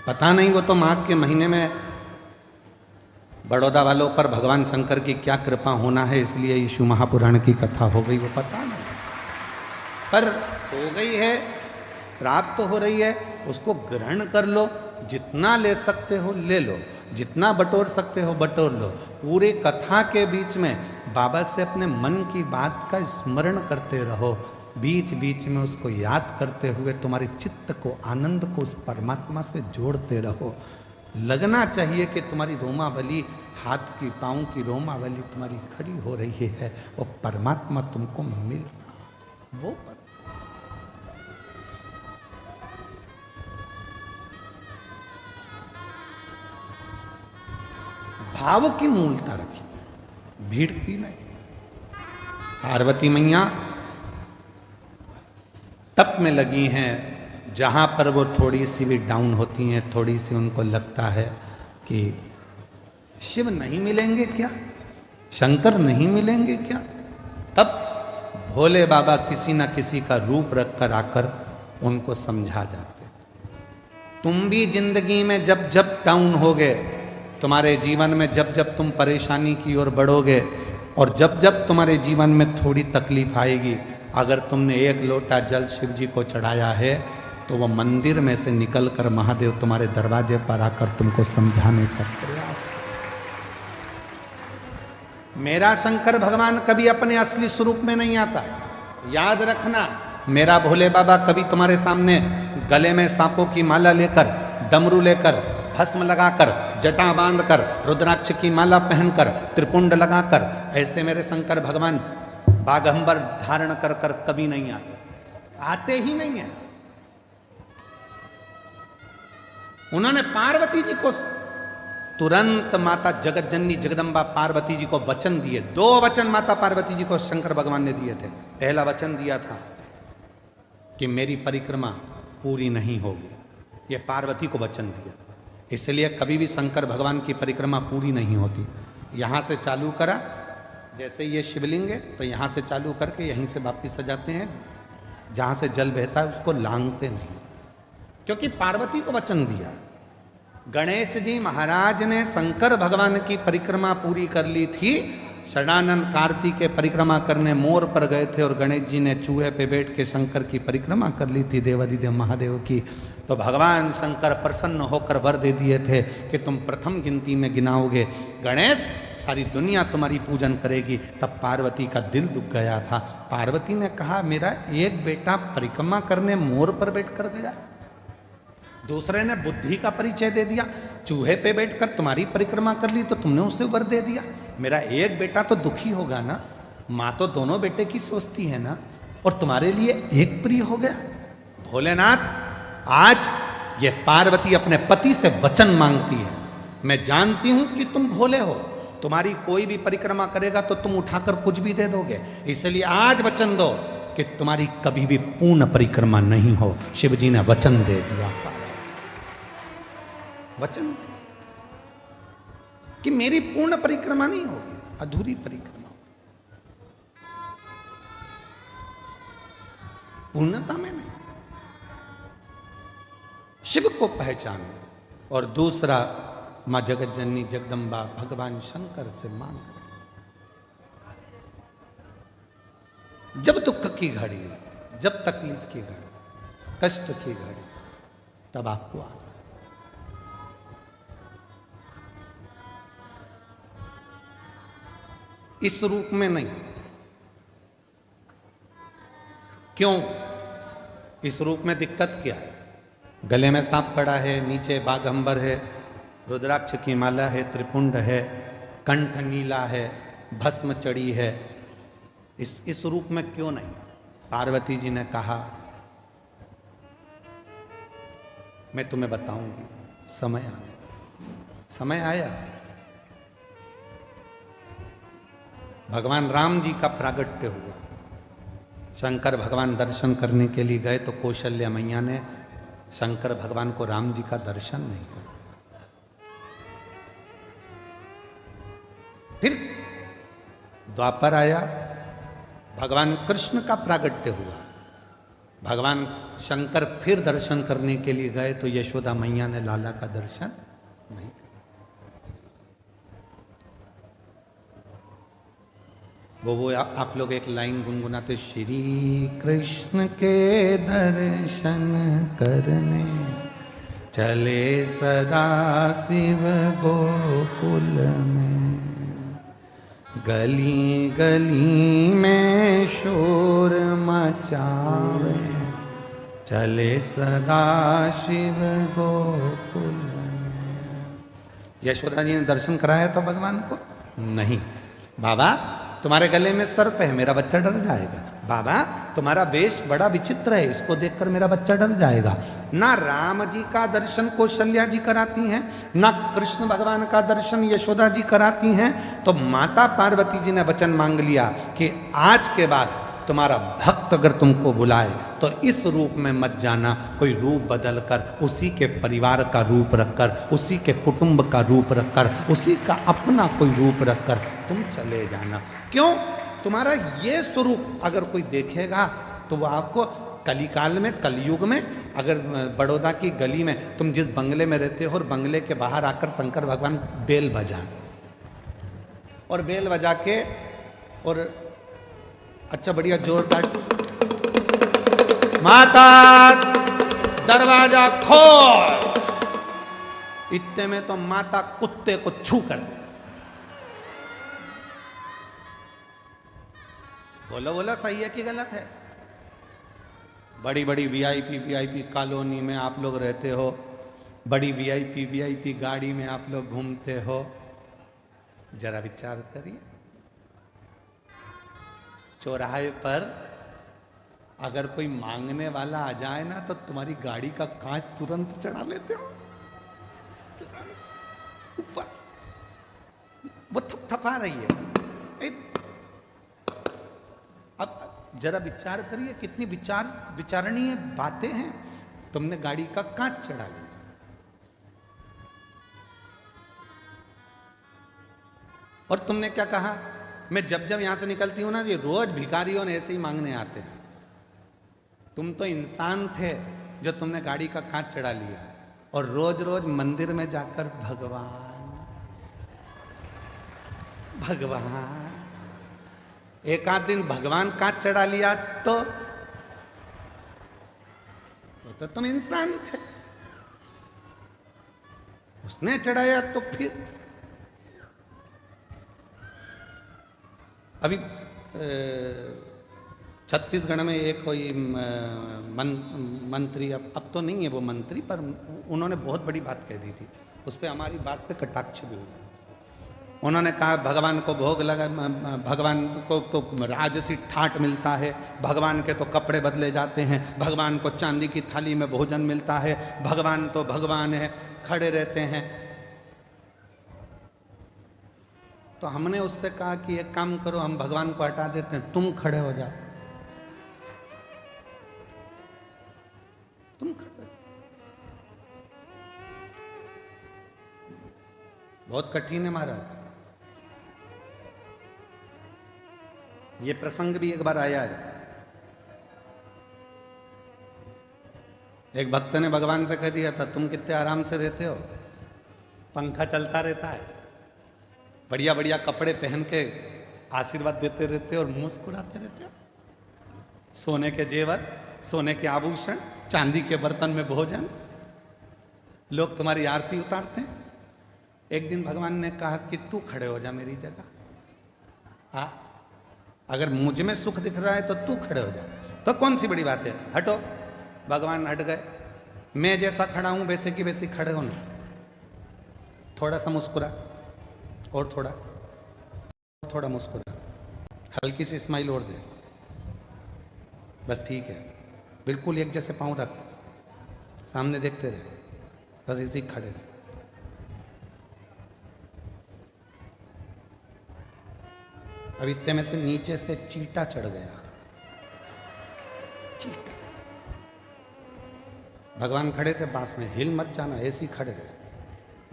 पता नहीं वो तो माघ के महीने में बड़ौदा वालों पर भगवान शंकर की क्या कृपा होना है, इसलिए यीशु महापुराण की कथा हो गई, वो पता नहीं, पर हो गई है, प्राप्त हो रही है, उसको ग्रहण कर लो। जितना ले सकते हो ले लो, जितना बटोर सकते हो बटोर लो। पूरे कथा के बीच में बाबा से अपने मन की बात का स्मरण करते रहो, बीच बीच में उसको याद करते हुए तुम्हारे चित्त को, आनंद को उस परमात्मा से जोड़ते रहो। लगना चाहिए कि तुम्हारी रोमावली, हाथ की पाँव की रोमावली तुम्हारी खड़ी हो रही है, वो परमात्मा तुमको मिल रहा, वो भाव की मूलता रखी, भीड़ की नहीं। पार्वती मैया तप में लगी हैं, जहाँ पर वो थोड़ी सी भी डाउन होती हैं, थोड़ी सी उनको लगता है कि शिव नहीं मिलेंगे क्या, शंकर नहीं मिलेंगे क्या, तब भोले बाबा किसी न किसी का रूप रख कर आकर उनको समझा जाते। तुम भी जिंदगी में जब जब डाउन होगे, तुम्हारे जीवन में जब जब तुम परेशानी की ओर बढ़ोगे और जब जब तुम्हारे जीवन में थोड़ी तकलीफ आएगी, अगर तुमने 1 लोटा जल शिव जी को चढ़ाया है तो वह मंदिर में से निकलकर महादेव तुम्हारे दरवाजे पर आकर तुमको समझाने का प्रयास। मेरा शंकर भगवान कभी अपने असली स्वरूप में नहीं आता, याद रखना, मेरा भोले बाबा कभी तुम्हारे सामने गले में सांपों की माला लेकर, डमरू लेकर, भस्म लगाकर, जटा बांधकर, रुद्राक्ष की माला पहनकर, त्रिपुंड लगाकर, ऐसे मेरे शंकर भगवान बागंबर धारण कर कर कभी नहीं आते ही नहीं है। उन्होंने पार्वती जी को तुरंत माता जगत जननी जगदम्बा पार्वती जी को वचन दिए। 2 वचन माता पार्वती जी को शंकर भगवान ने दिए थे। पहला वचन दिया था कि मेरी परिक्रमा पूरी नहीं होगी, ये पार्वती को वचन दिया। इसलिए कभी भी शंकर भगवान की परिक्रमा पूरी नहीं होती। यहाँ से चालू करा, जैसे ये शिवलिंग है तो यहाँ से चालू करके यहीं से वापिस सजाते हैं, जहाँ से जल बहता है उसको लांघते नहीं, क्योंकि पार्वती को वचन दिया। गणेश जी महाराज ने शंकर भगवान की परिक्रमा पूरी कर ली थी। षडानंद कार्तिक के परिक्रमा करने मोर पर गए थे और गणेश जी ने चूहे पे बैठ के शंकर की परिक्रमा कर ली थी, देवादिदेव महादेव की। तो भगवान शंकर प्रसन्न होकर वर दे दिए थे कि तुम प्रथम गिनती में गिनाओगे गणेश, सारी दुनिया तुम्हारी पूजन करेगी। तब पार्वती का दिल दुख गया था। पार्वती ने कहा मेरा एक बेटा परिक्रमा करने मोर पर बैठ कर गया, दूसरे ने बुद्धि का परिचय दे दिया, चूहे पे बैठकर तुम्हारी परिक्रमा कर ली तो तुमने उसे वर दे दिया। मेरा एक बेटा तो दुखी होगा ना, माँ तो दोनों बेटे की सोचती है ना, और तुम्हारे लिए एक प्रिय हो गया। भोलेनाथ, आज ये पार्वती अपने पति से वचन मांगती है। मैं जानती हूं कि तुम भोले हो, तुम्हारी कोई भी परिक्रमा करेगा तो तुम उठाकर कुछ भी दे दोगे, इसलिए आज वचन दो कि तुम्हारी कभी भी पूर्ण परिक्रमा नहीं हो। शिव जी ने वचन दे दिया, वचन दिया कि मेरी पूर्ण परिक्रमा नहीं होगी, अधूरी परिक्रमा होगी, पूर्णता में नहीं। शिव को पहचानो। और दूसरा, मां जगत जननी जगदम्बा भगवान शंकर से मांग रहे, जब दुख की घड़ी, जब तकलीफ की घड़ी, कष्ट की घड़ी, तब आपको आना। इस रूप में नहीं। क्यों? इस रूप में दिक्कत क्या है? गले में सांप पड़ा है, नीचे बाघंबर है, रुद्राक्ष की माला है, त्रिपुंड है, कंठ नीला है, भस्म चढ़ी है। इस रूप में क्यों नहीं? पार्वती जी ने कहा मैं तुम्हें बताऊंगी, समय आने दो। समय आया। भगवान राम जी का प्रागट्य हुआ। शंकर भगवान दर्शन करने के लिए गए तो कौशल्या मैया ने शंकर भगवान को राम जी का दर्शन नहीं किया। फिर द्वापर आया, भगवान कृष्ण का प्रागट्य हुआ। भगवान शंकर फिर दर्शन करने के लिए गए तो यशोदा मैया ने लाला का दर्शन नहीं किया। वो आप लोग एक लाइन गुनगुनाते, श्री कृष्ण के दर्शन करने चले सदा शिव गोकुल में, गली गली में शोर मचावे चले सदा शिव गोकुल में। यशोदा जी ने दर्शन कराया था भगवान को? नहीं। बाबा तुम्हारे गले में सर्प है, मेरा बच्चा डर जाएगा। बाबा तुम्हारा वेश बड़ा विचित्र है, इसको देखकर मेरा बच्चा डर जाएगा। ना राम जी का दर्शन कौशल्या जी कराती हैं, ना कृष्ण भगवान का दर्शन यशोदा जी कराती हैं। तो माता पार्वती जी ने वचन मांग लिया कि आज के बाद तुम्हारा भक्त अगर तुमको बुलाए तो इस रूप में मत जाना, कोई रूप बदल कर, उसी के परिवार का रूप रखकर, उसी के कुटुंब का रूप रखकर, उसी का अपना कोई रूप रखकर तुम चले जाना। क्यों? तुम्हारा ये स्वरूप अगर कोई देखेगा तो वो आपको कलिकाल में, कलयुग में, अगर बड़ौदा की गली में तुम जिस बंगले में रहते हो और बंगले के बाहर आकर शंकर भगवान बेल बजाएं और बेल बजा के और अच्छा बढ़िया जोरदार, माता दरवाजा खोल, इतने में तो माता कुत्ते को छू कर दे। बोलो बोलो, सही है कि गलत है? बड़ी बड़ी वीआईपी कॉलोनी में आप लोग रहते हो, बड़ी वीआईपी गाड़ी में आप लोग घूमते हो, जरा विचार करिए। चौराहे पर अगर कोई मांगने वाला आ जाए ना तो तुम्हारी गाड़ी का कांच तुरंत चढ़ा लेते हो ऊपर, वो थपथपा रही है। अब जरा विचार करिए, कितनी विचारणीय बातें हैं। तुमने गाड़ी का कांच चढ़ा लिया, और तुमने क्या कहा, मैं जब जब यहां से निकलती हूं ना, ये रोज भिखारियों ने ऐसे ही मांगने आते हैं। तुम तो इंसान थे जो तुमने गाड़ी का कांच चढ़ा लिया, और रोज रोज मंदिर में जाकर भगवान भगवान, एक आध दिन भगवान कांच चढ़ा लिया तो तुम इंसान थे। उसने चढ़ाया तो फिर अभी छत्तीसगढ़ में एक कोई मंत्री, अब तो नहीं है वो मंत्री, पर उन्होंने बहुत बड़ी बात कह दी थी, उस पर हमारी बात पे कटाक्ष भी हुआ। उन्होंने कहा भगवान को भोग लगा, भगवान को तो राजसी ठाट मिलता है, भगवान के तो कपड़े बदले जाते हैं, भगवान को चांदी की थाली में भोजन मिलता है, भगवान तो भगवान है, खड़े रहते हैं। तो हमने उससे कहा कि एक काम करो, हम भगवान को हटा देते हैं, तुम खड़े हो जाओ, तुम खड़े। बहुत कठिन है महाराज। ये प्रसंग भी एक बार आया है। एक भक्त ने भगवान से कह दिया था, तुम कितने आराम से रहते हो, पंखा चलता रहता है, बढ़िया बढ़िया कपड़े पहन के आशीर्वाद देते रहते हो और मुस्कुराते रहते हो, सोने के जेवर, सोने के आभूषण, चांदी के बर्तन में भोजन, लोग तुम्हारी आरती उतारते हैं। एक दिन भगवान ने कहा कि तू खड़े हो जा मेरी जगह, हाँ, अगर मुझ में सुख दिख रहा है तो तू खड़े हो जा, तो कौन सी बड़ी बात है, हटो। भगवान हट गए। मैं जैसा खड़ा हूं वैसे की वैसी खड़े होना, थोड़ा सा मुस्कुरा, और थोड़ा मुस्कुरा, हल्की सी स्माइल और दे, बस ठीक है, बिल्कुल एक जैसे पांव रख, सामने देखते रहे, बस इसी खड़े रहे। अब इतने में से नीचे से चींटा चढ़ गया, चींटा। भगवान खड़े थे पास में, हिल मत जाना, ऐसे ही खड़े रहे,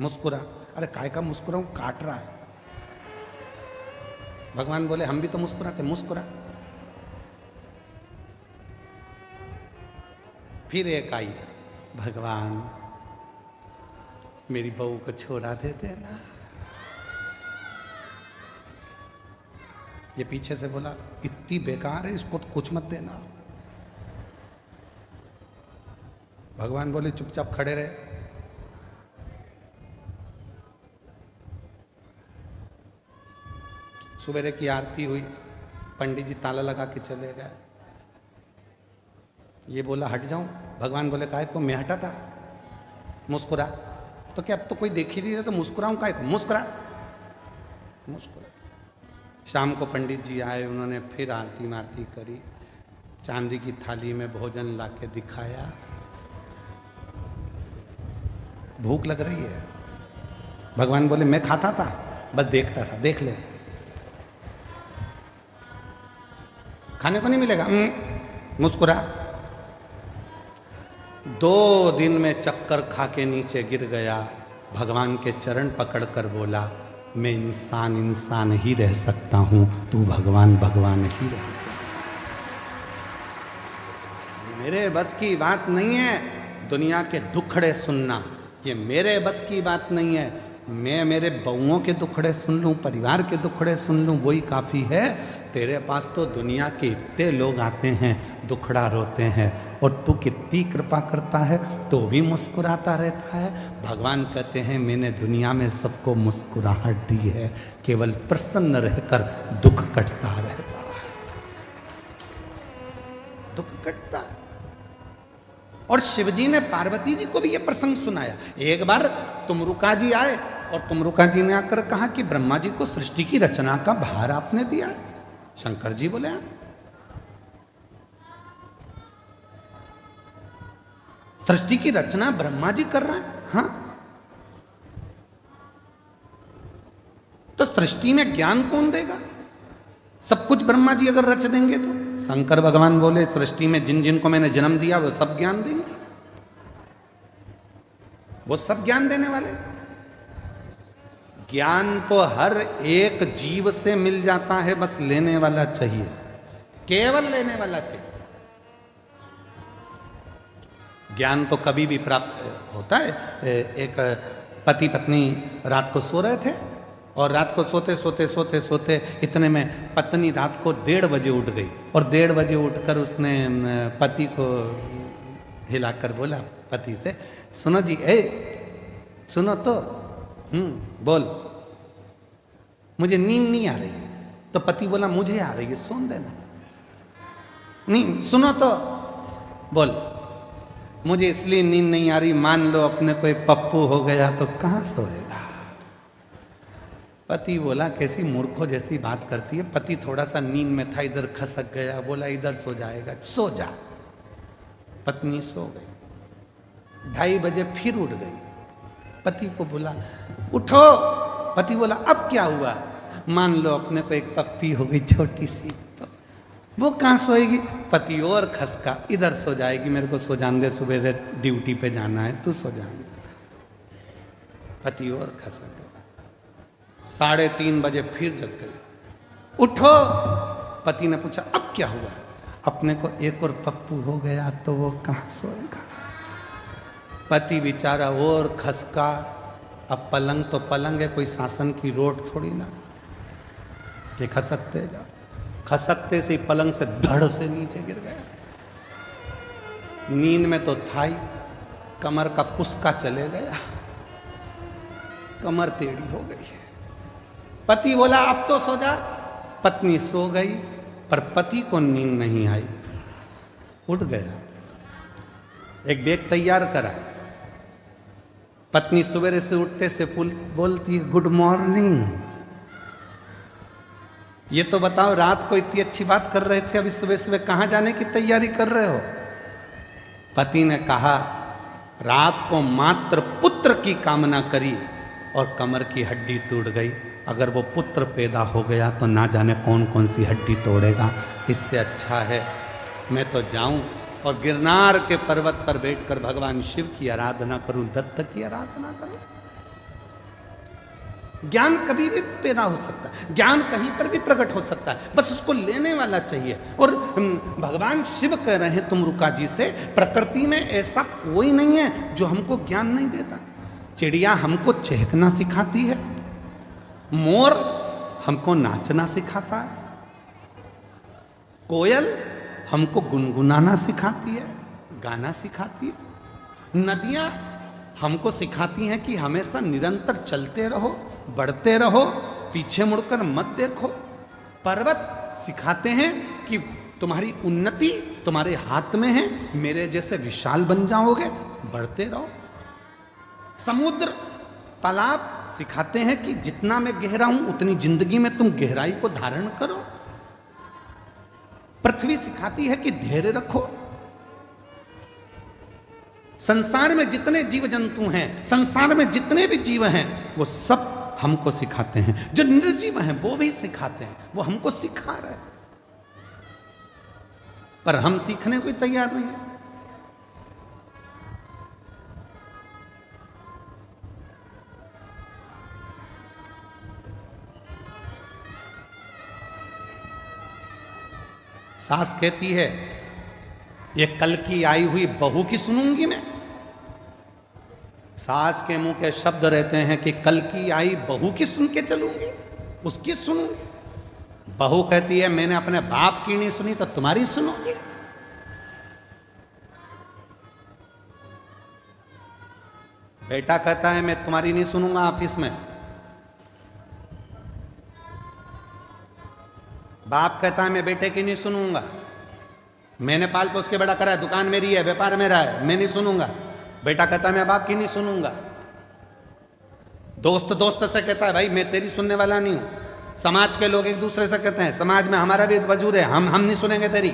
मुस्कुरा। अरे काय का मुस्कुराऊं, काट रहा है। भगवान बोले हम भी तो मुस्कुराते, मुस्कुरा। फिर एक आई, भगवान मेरी बहू को छोड़ा दे देना। ये पीछे से बोला इतनी बेकार है, इसको तो कुछ मत देना। भगवान बोले चुपचाप खड़े रहे। सुबेरे की आरती हुई, पंडित जी ताला लगा के चले गए। ये बोला हट जाऊं, भगवान बोले काहे को, मैं हटा था, मुस्कुरा। तो क्या अब तो कोई देख ही नहीं रहा, तो मुस्कुराऊं काहे को, मुस्कुरा, मुस्कुरा। शाम को पंडित जी आए, उन्होंने फिर आरती मारती करी, चांदी की थाली में भोजन लाके दिखाया। भूख लग रही है, भगवान बोले मैं खाता था, बस देखता था, देख ले, खाने को नहीं मिलेगा, मुस्कुरा। 2 दिन में चक्कर खा के नीचे गिर गया, भगवान के चरण पकड़कर बोला मैं इंसान ही रह सकता हूं, तू भगवान ही रह सकता। मेरे बस की बात नहीं है दुनिया के दुखड़े सुनना, ये मेरे बस की बात नहीं है। मैं मेरे बहुओं के दुखड़े सुन लूं, परिवार के दुखड़े सुन लूं, वही काफ़ी है। तेरे पास तो दुनिया के इतने लोग आते हैं, दुखड़ा रोते हैं, और तू कितनी कृपा करता है तो भी मुस्कुराता रहता है। भगवान कहते हैं मैंने दुनिया में सबको मुस्कुराहट दी है, केवल प्रसन्न रहकर दुख कटता रहता है। और शिवजी ने पार्वती जी को भी यह प्रसंग सुनाया। एक बार तुमरुका जी आए और तुमरुका जी ने आकर कहा कि ब्रह्मा जी को सृष्टि की रचना का भार आपने दिया है। शंकर जी बोले हाँ। सृष्टि की रचना ब्रह्मा जी कर रहे हैं। हाँ, तो सृष्टि में ज्ञान कौन देगा? सब कुछ ब्रह्मा जी अगर रच देंगे तो शंकर भगवान बोले सृष्टि में जिन जिन को मैंने जन्म दिया वो सब ज्ञान देंगे, वो सब ज्ञान देने वाले। ज्ञान तो हर एक जीव से मिल जाता है, बस लेने वाला चाहिए, केवल लेने वाला चाहिए। ज्ञान तो कभी भी प्राप्त होता है। एक पति पत्नी रात को सो रहे थे और रात को सोते सोते सोते सोते इतने में पत्नी रात को 1:30 बजे उठ गई और 1:30 बजे उठकर उसने पति को हिलाकर बोला पति से, सुनो जी, सुनो तो, बोल, मुझे नींद नहीं आ रही है। तो पति बोला मुझे आ रही है, सोन देना। नहीं, सुनो तो, बोल, मुझे इसलिए नींद नहीं आ रही, मान लो अपने कोई पप्पू हो गया तो कहां सोएगा। पति बोला कैसी मूर्खों जैसी बात करती है। पति थोड़ा सा नींद में था, इधर खसक गया, बोला इधर सो जाएगा, सो जा। पत्नी सो गई। 2:30 बजे फिर उठ गई। पति को बोला उठो। पति बोला अब क्या हुआ? मान लो अपने को एक पप्पी हो गई छोटी सी, तो वो कहां सोएगी? पति और खसका, इधर सो जाएगी, मेरे को सो जान दे, सुबह ड्यूटी पे जाना है, तू सो जान दे। पति और खसक गया। 3:30 बजे फिर जग गई। उठो। पति ने पूछा अब क्या हुआ? अपने को एक और पप्पू हो गया तो वो कहां सोएगा। पति बेचारा और खसका। अब पलंग तो पलंग है, कोई शासन की रोड थोड़ी ना कि खसकते जा। खसकते से पलंग से धड़ से नीचे गिर गया। नींद में तो था ही, कमर का कुस्का चले गया, कमर टेढ़ी हो गई है। पति बोला अब तो सो जा। पत्नी सो गई, पर पति को नींद नहीं आई, उठ गया। एक बैग तैयार करा। पत्नी सवेरे से उठते से बोलती है गुड मॉर्निंग। ये तो बताओ, रात को इतनी अच्छी बात कर रहे थे, अभी सुबह सुबह कहां जाने की तैयारी कर रहे हो? पति ने कहा रात को मात्र पुत्र की कामना करी और कमर की हड्डी टूट गई। अगर वो पुत्र पैदा हो गया तो ना जाने कौन कौन सी हड्डी तोड़ेगा। इससे अच्छा है मैं तो जाऊं और गिरनार के पर्वत पर बैठकर भगवान शिव की आराधना करूं, दत्त की आराधना करूं। ज्ञान कभी भी पैदा हो सकता है, ज्ञान कहीं पर भी प्रकट हो सकता है, बस उसको लेने वाला चाहिए। और भगवान शिव कह रहे हैं तुमरुका जी से, प्रकृति में ऐसा कोई नहीं है जो हमको ज्ञान नहीं देता। चिड़िया हमको चहकना सिखाती है, मोर हमको नाचना सिखाता है, कोयल हमको गुनगुनाना सिखाती है, गाना सिखाती है, नदियां हमको सिखाती हैं कि हमेशा निरंतर चलते रहो, बढ़ते रहो, पीछे मुड़कर मत देखो। पर्वत सिखाते हैं कि तुम्हारी उन्नति तुम्हारे हाथ में है, मेरे जैसे विशाल बन जाओगे, बढ़ते रहो। समुद्र तालाब सिखाते हैं कि जितना मैं गहरा हूं उतनी जिंदगी में तुम गहराई को धारण करो। पृथ्वी सिखाती है कि धैर्य रखो। संसार में जितने जीव जंतु हैं, संसार में जितने भी जीव हैं, वो सब हमको सिखाते हैं। जो निर्जीव हैं वो भी सिखाते हैं, वो हमको सिखा रहे हैं, पर हम सीखने को तैयार नहीं है। सास कहती है ये कल की आई हुई बहू की सुनूंगी मैं। सास के मुंह के शब्द रहते हैं कि कल की आई बहू की सुन के चलूंगी, उसकी सुनूंगी। बहू कहती है मैंने अपने बाप की नहीं सुनी तो तुम्हारी सुनूंगी। बेटा कहता है मैं तुम्हारी नहीं सुनूंगा ऑफिस में। बाप कहता है मैं बेटे की नहीं सुनूंगा। मैंने पाल पोस के बड़ा करा है, दुकान मेरी है, व्यापार मेरा है, मैं नहीं सुनूंगा। बेटा कहता मैं बाप की नहीं सुनूंगा। दोस्त दोस्त से कहता है भाई मैं तेरी सुनने वाला नहीं हूं। समाज के लोग एक दूसरे से कहते हैं समाज में हमारा भी वजूद है, हम नहीं सुनेंगे तेरी।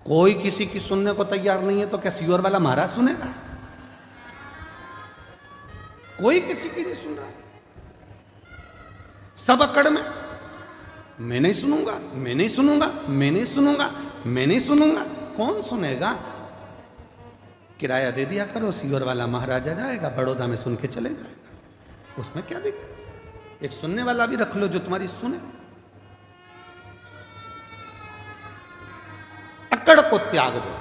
कोई किसी की सुनने को तैयार नहीं है तो क्या सियोर वाला महाराज सुनेगा? कोई किसी की नहीं सुन रहा, सब अकड़ में मैं नहीं सुनूंगा, मैं नहीं सुनूंगा, मैं नहीं सुनूंगा, मैं नहीं सुनूंगा। कौन सुनेगा? किराया दे दिया करो, सियोर वाला महाराजा जाएगा, बड़ौदा में सुन के चले जाएगा, उसमें क्या दिक्कत? एक सुनने वाला भी रख लो जो तुम्हारी सुने। अकड़ को त्याग दो।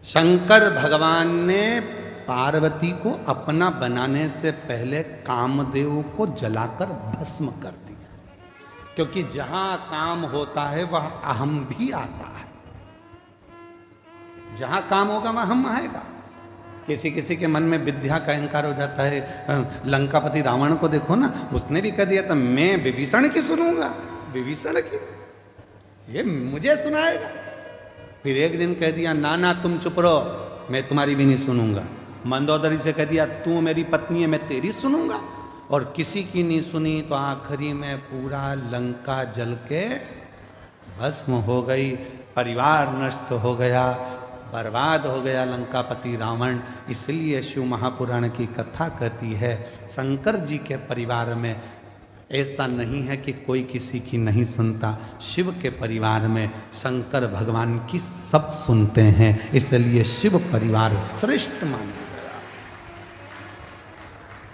शंकर भगवान ने पार्वती को अपना बनाने से पहले कामदेव को जलाकर भस्म कर दिया, क्योंकि जहां काम होता है वह अहम भी आता है। जहां काम होगा वहां हम आएगा। किसी किसी के मन में विद्या का अहंकार हो जाता है। लंकापति रावण को देखो ना, उसने भी कह दिया था मैं विभीषण की सुनूंगा, विभीषण की, ये मुझे सुनाएगा। फिर एक दिन कह दिया ना ना तुम चुप रहो, मैं तुम्हारी भी नहीं सुनूंगा। मंदोदरी से कह दिया तू मेरी पत्नी है, मैं तेरी सुनूंगा, और किसी की नहीं सुनी तो आखिरी में पूरा लंका जल के भस्म हो गई, परिवार नष्ट हो गया, बर्बाद हो गया लंकापति रावण। इसलिए शिव महापुराण की कथा कहती है शंकर जी के परिवार में ऐसा नहीं है कि कोई किसी की नहीं सुनता। शिव के परिवार में शंकर भगवान की सब सुनते हैं, इसलिए शिव परिवार श्रेष्ठ माना गया।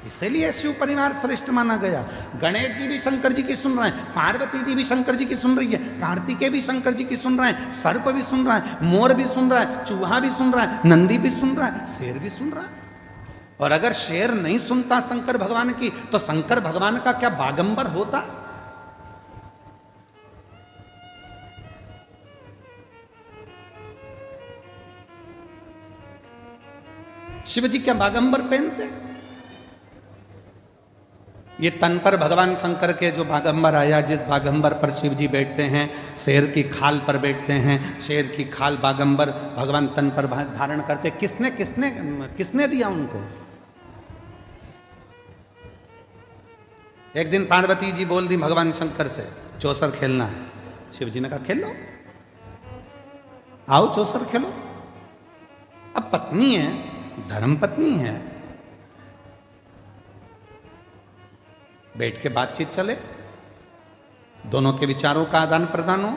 इसलिए शिव परिवार श्रेष्ठ माना गया। गणेश जी भी शंकर जी की सुन रहे हैं, पार्वती जी भी शंकर जी की सुन रही है, कार्तिकेय भी शंकर जी की सुन रहे हैं, सर्प भी सुन रहा है, मोर भी सुन रहा है, चूहा भी सुन रहा है, नंदी भी सुन रहा है, शेर भी सुन रहा है। और अगर शेर नहीं सुनता शंकर भगवान की तो शंकर भगवान का क्या बागंबर होता? शिव जी क्या बागंबर पहनते? ये तन पर भगवान शंकर के जो बागंबर आया, जिस बागंबर पर शिव जी बैठते हैं, शेर की खाल पर बैठते हैं, शेर की खाल बागंबर भगवान तन पर धारण करते। किसने किसने किसने दिया उनको? एक दिन पार्वती जी बोल दी भगवान शंकर से चौसर खेलना है। शिव जी ने कहा खेल लो, आओ चौसर खेलो। अब पत्नी है, धर्म पत्नी है, बैठ के बातचीत चले, दोनों के विचारों का आदान प्रदान हो।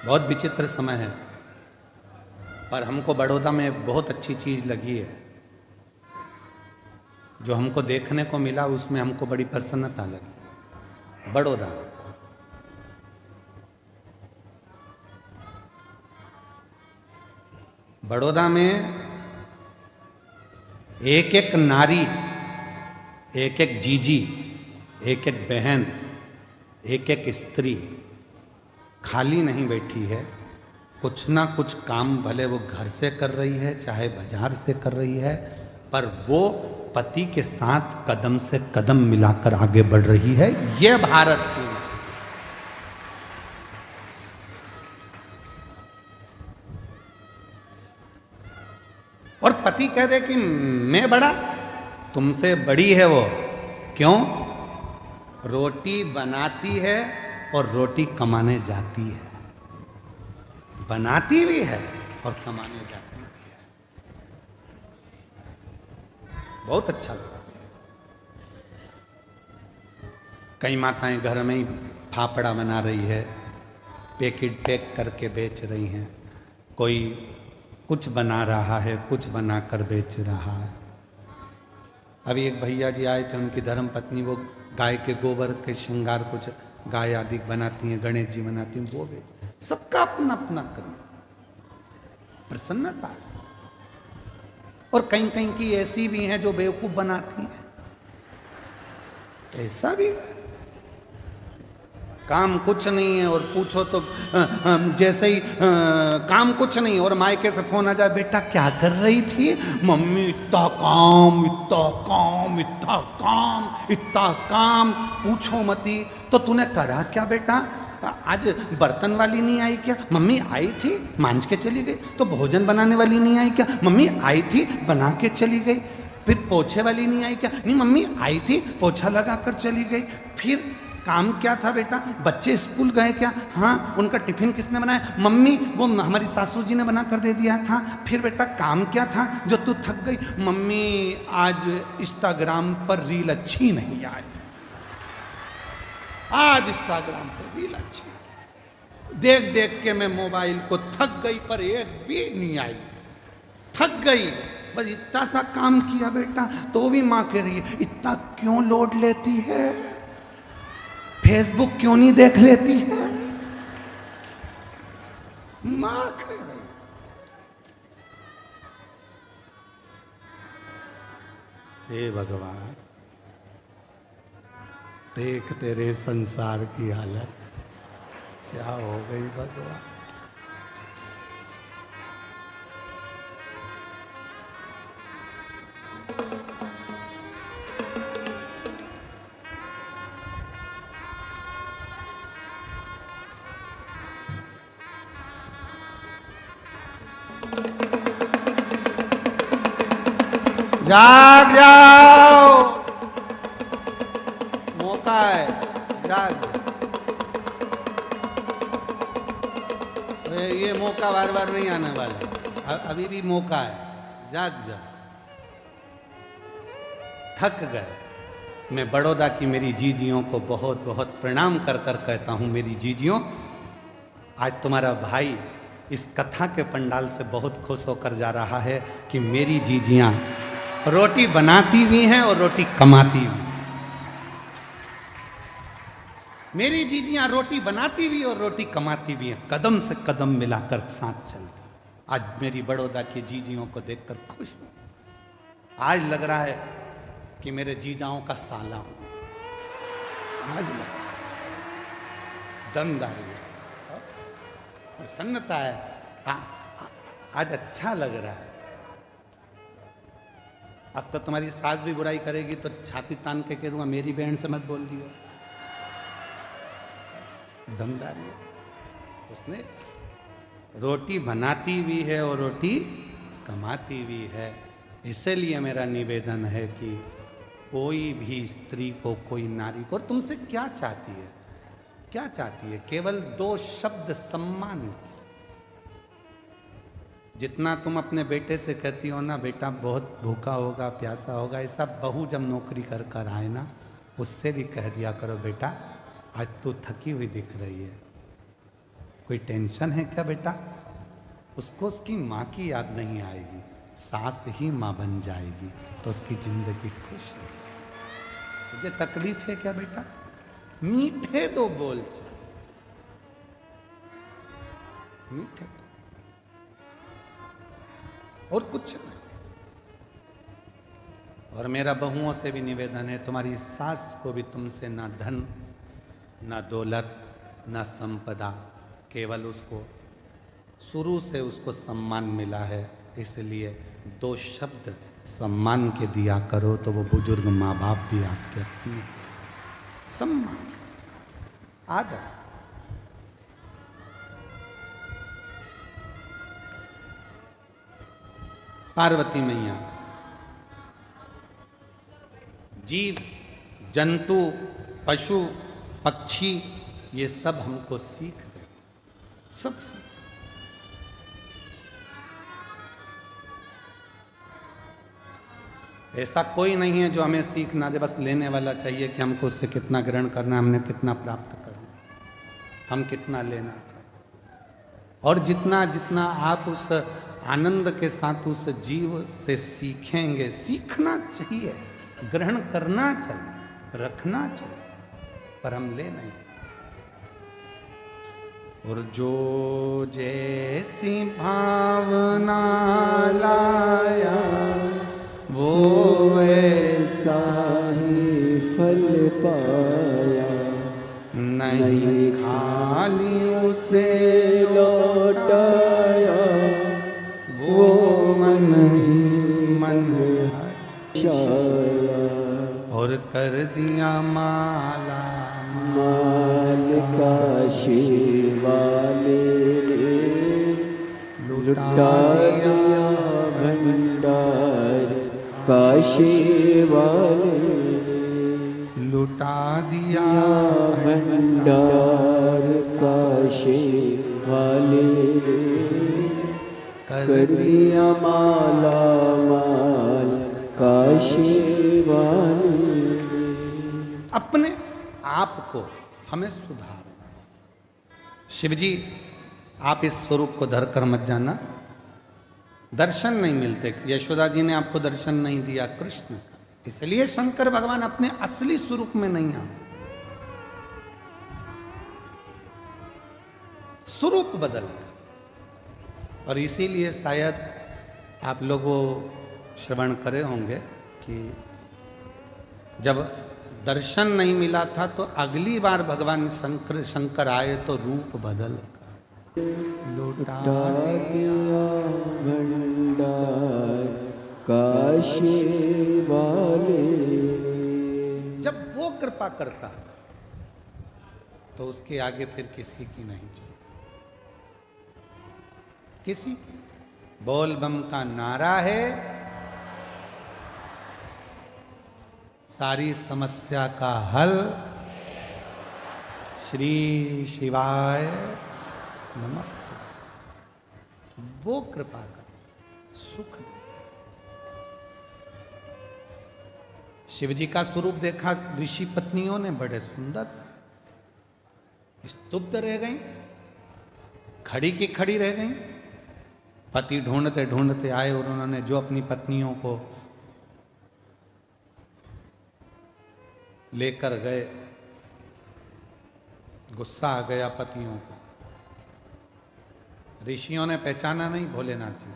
बहुत विचित्र समय है, पर हमको बड़ौदा में बहुत अच्छी चीज लगी है। जो हमको देखने को मिला उसमें हमको बड़ी प्रसन्नता लगी। बड़ौदा बड़ौदा में एक एक नारी, एक एक जीजी, एक एक बहन, एक एक स्त्री खाली नहीं बैठी है। कुछ ना कुछ काम भले वो घर से कर रही है चाहे बाजार से कर रही है, पर वो पति के साथ कदम से कदम मिलाकर आगे बढ़ रही है। ये भारत की और पति कह दे कि मैं बड़ा, तुमसे बड़ी है वो। क्यों? रोटी बनाती है और रोटी कमाने जाती है, बनाती भी है और कमाने जाती भी है। बहुत अच्छा लगा। कई माताएं घर में ही फाफड़ा बना रही है, पैकेट पैक करके बेच रही हैं, कोई कुछ बना रहा है, कुछ बनाकर बेच रहा है। अभी एक भैया जी आए थे, उनकी धर्म पत्नी वो गाय के गोबर के श्रृंगार कुछ गाय आदि बनाती हैं, गणेश जी बनाती हैं, वो बेच। सबका अपना अपना कर्म, प्रसन्नता है। और कहीं कहीं की ऐसी भी हैं जो बेवकूफ बनाती हैं, ऐसा भी है। काम कुछ नहीं है और पूछो तो जैसे ही काम कुछ नहीं और मायके से फोन आ जाए, बेटा क्या कर रही थी? मम्मी इतना काम इतना काम इतना काम इतना काम, पूछो मती। तो तूने करा क्या बेटा? आज बर्तन वाली नहीं आई क्या? मम्मी आई थी, मांझ के चली गई। तो भोजन बनाने वाली नहीं आई क्या? मम्मी आई थी, बना के चली गई। फिर पोछे वाली नहीं आई क्या? नहीं मम्मी आई थी, पोछा लगा कर चली गई। फिर काम क्या था बेटा? बच्चे स्कूल गए क्या? हाँ। उनका टिफिन किसने बनाया? मम्मी, वो हमारी सासू जी ने बना कर दे दिया था। फिर बेटा काम क्या था जो तू थक गई? मम्मी आज इंस्टाग्राम पर रील अच्छी नहीं आई, आज इंस्टाग्राम पर रील अच्छी देख देख के मैं मोबाइल को थक गई, पर एक भी नहीं आई, थक गई। बस इतना सा काम किया बेटा, तो भी माँ कह रही है इतना क्यों लोड लेती है, फेसबुक क्यों नहीं देख लेती है? माँ कह रही। हे भगवान, देख तेरे संसार की हालत क्या हो गई भगवान। जाग जाओ, मौका है, जाग। ये मौका बार बार नहीं आने वाला, अभी भी मौका है, जाग जाओ। थक गए। मैं बड़ौदा की मेरी जीजियों को बहुत बहुत प्रणाम कर कर कहता हूं, मेरी जीजियों, आज तुम्हारा भाई इस कथा के पंडाल से बहुत खुश होकर जा रहा है कि मेरी जीजियां रोटी बनाती भी हैं और रोटी कमाती भी। मेरी जीजियां रोटी बनाती भी और रोटी कमाती भी हैं, कदम से कदम मिलाकर साथ चलती। आज मेरी बड़ौदा की जीजियों को देखकर खुश हूं। आज लग रहा है कि मेरे जीजाओं का साला हूं। आज दमदारी है, प्रसन्नता है, आज अच्छा लग रहा है। अब तो तुम्हारी सास भी बुराई करेगी तो छाती तान के कह दूंगा मेरी बहन से मत बोल दियो। दमदारी है, उसने रोटी बनाती भी है और रोटी कमाती भी है। इसलिए मेरा निवेदन है कि कोई भी स्त्री को, कोई नारी को, और तुमसे क्या चाहती है, क्या चाहती है? केवल 2 शब्द सम्मान। जितना तुम अपने बेटे से कहती हो ना, बेटा बहुत भूखा होगा, प्यासा होगा, ऐसा बहू जब नौकरी कर कर आए ना, उससे भी कह दिया करो, बेटा आज तू थकी हुई दिख रही है, कोई टेंशन है क्या बेटा? उसको उसकी माँ की याद नहीं आएगी, सास ही माँ बन जाएगी तो उसकी जिंदगी खुश है। तुझे तकलीफ है क्या बेटा? मीठे 2 बोल चाहिए, मीठे तो, और कुछ नहीं। और मेरा बहुओं से भी निवेदन है, तुम्हारी सास को भी तुमसे ना धन, ना दौलत, ना संपदा, केवल उसको शुरू से उसको सम्मान मिला है। इसलिए 2 शब्द सम्मान के दिया करो तो वो बुजुर्ग माँ बाप भी आपके अपने। सम्मान, आदर। पार्वती मैया, जीव जंतु पशु पक्षी ये सब हमको सीख दे, सब सीख। ऐसा कोई नहीं है जो हमें सीख ना दे, बस लेने वाला चाहिए कि हमको उससे कितना ग्रहण करना, हमने कितना प्राप्त करना, हम कितना लेना चाहिए। और जितना जितना आप उस आनंद के साथ उस जीव से सीखेंगे, सीखना चाहिए, ग्रहण करना चाहिए, रखना चाहिए, पर हम ले नहीं। और जो जैसी भावना लाया वो वैसा ही फल पाया, नहीं खाली उसे लौटाया वो मन ही मन छाया और कर दिया माला माल काशी वाले ने लुटा दिया भंडार काशी वाले ने लुटा दिया भंडार काशी वाले ने कर दिया माला माल काशी वाले ने। अपने आप को हमें सुधारना। शिव जी आप इस स्वरूप को धर कर मत जाना, दर्शन नहीं मिलते। यशोदा जी ने आपको दर्शन नहीं दिया कृष्ण का, इसलिए शंकर भगवान अपने असली स्वरूप में नहीं आते, स्वरूप बदल गए। और इसीलिए शायद आप लोगों श्रवण करे होंगे कि जब दर्शन नहीं मिला था तो अगली बार भगवान शंकर आए तो रूप बदल लुटा दिया भंडार काशी वाले ने। जब वो कृपा करता है तो उसके आगे फिर किसी की नहीं चलती, किसी की। बोल बम का नारा है, सारी समस्या का हल श्री शिवाय नमस्ते। वो कृपा कर सुख देता। शिव जी का स्वरूप देखा ऋषि पत्नियों ने, बड़े सुंदर थे, स्तुब्ध रह गई, खड़ी की खड़ी रह गई। पति ढूंढते ढूंढते आए और उन्होंने जो अपनी पत्नियों को लेकर गए, गुस्सा आ गया पतियों को। ऋषियों ने पहचाना नहीं भोलेनाथ जी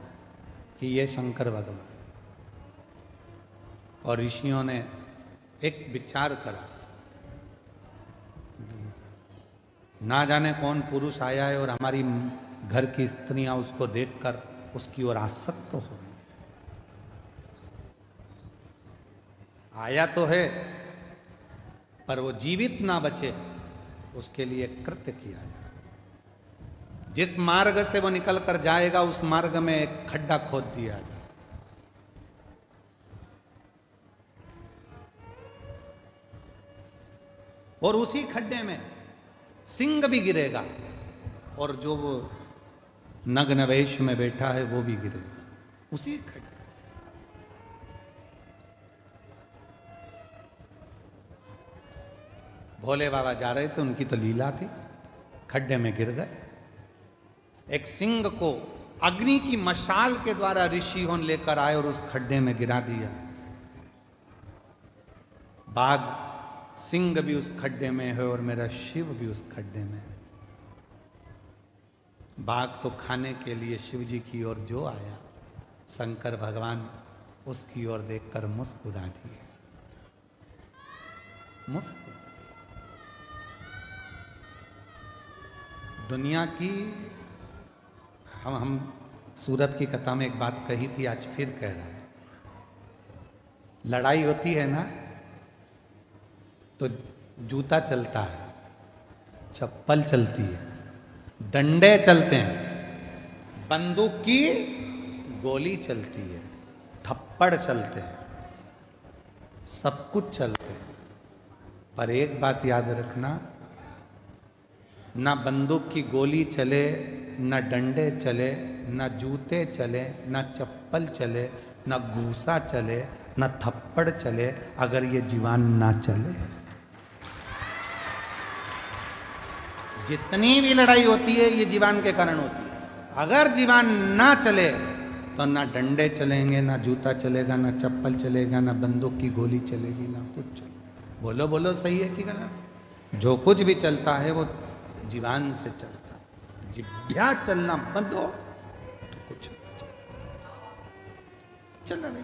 कि ये शंकर भगवान। और ऋषियों ने एक विचार करा, ना जाने कौन पुरुष आया है और हमारी घर की स्त्रियां उसको देखकर उसकी ओर आसक्त हो रही। आया तो है पर वो जीवित ना बचे, उसके लिए कृत्य किया जाए। जिस मार्ग से वो निकल कर जाएगा उस मार्ग में एक खड्डा खोद दिया जाए। और उसी खड्डे में सिंह भी गिरेगा और जो वो नग्न वेश में बैठा है वो भी गिरेगा उसी खड्डे। भोले बाबा जा रहे थे, उनकी तो लीला थी, खड्डे में गिर गए। एक सिंह को अग्नि की मशाल के द्वारा ऋषियों लेकर आए और उस खड्डे में गिरा दिया। बाघ सिंह भी उस खड्डे में है और मेरा शिव भी उस खड्डे में है। बाघ तो खाने के लिए शिव जी की ओर जो आया, शंकर भगवान उसकी ओर देखकर मुस्कुरा दिए। दुनिया की हम सूरत की कथा में एक बात कही थी, आज फिर कह रहा है। लड़ाई होती है ना तो जूता चलता है, चप्पल चलती है, डंडे चलते हैं, बंदूक की गोली चलती है, थप्पड़ चलते हैं, सब कुछ चलते हैं। पर एक बात याद रखना, ना बंदूक की गोली चले, ना डंडे चले, ना जूते चले, ना चप्पल चले, ना घूसा चले, ना थप्पड़ चले, अगर ये जीवान ना चले। जितनी भी लड़ाई होती है ये जीवान के कारण होती है। अगर जीवान ना चले तो ना डंडे चलेंगे, ना जूता चलेगा, ना चप्पल चलेगा, ना बंदूक की गोली चलेगी, ना कुछ चलेगा। बोलो बोलो, सही है कि गलत? जो कुछ भी चलता है वो जीवान से चलता है। जिभ्या चलना बंद हो तो कुछ नहीं चल रही।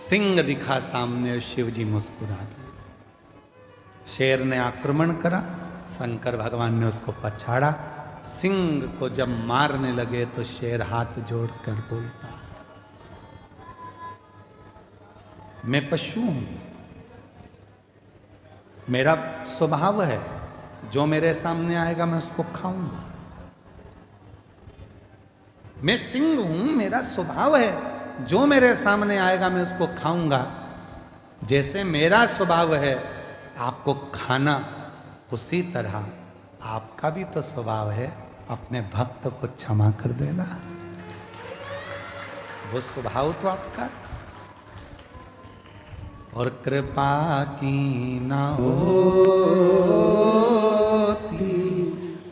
सिंह दिखा सामने, शिव जी मुस्कुरा दिए। शेर ने आक्रमण करा, शंकर भगवान ने उसको पछाड़ा। सिंह को जब मारने लगे तो शेर हाथ जोड़कर बोलता, मैं पशु हूं, मेरा स्वभाव है, जो मेरे सामने आएगा मैं उसको खाऊंगा। मैं सिंह हूं, मेरा स्वभाव है, जो मेरे सामने आएगा मैं उसको खाऊंगा। जैसे मेरा स्वभाव है आपको खाना, उसी तरह आपका भी तो स्वभाव है अपने भक्त को क्षमा कर देना। वो स्वभाव तो आपका। और कृपा की ना होती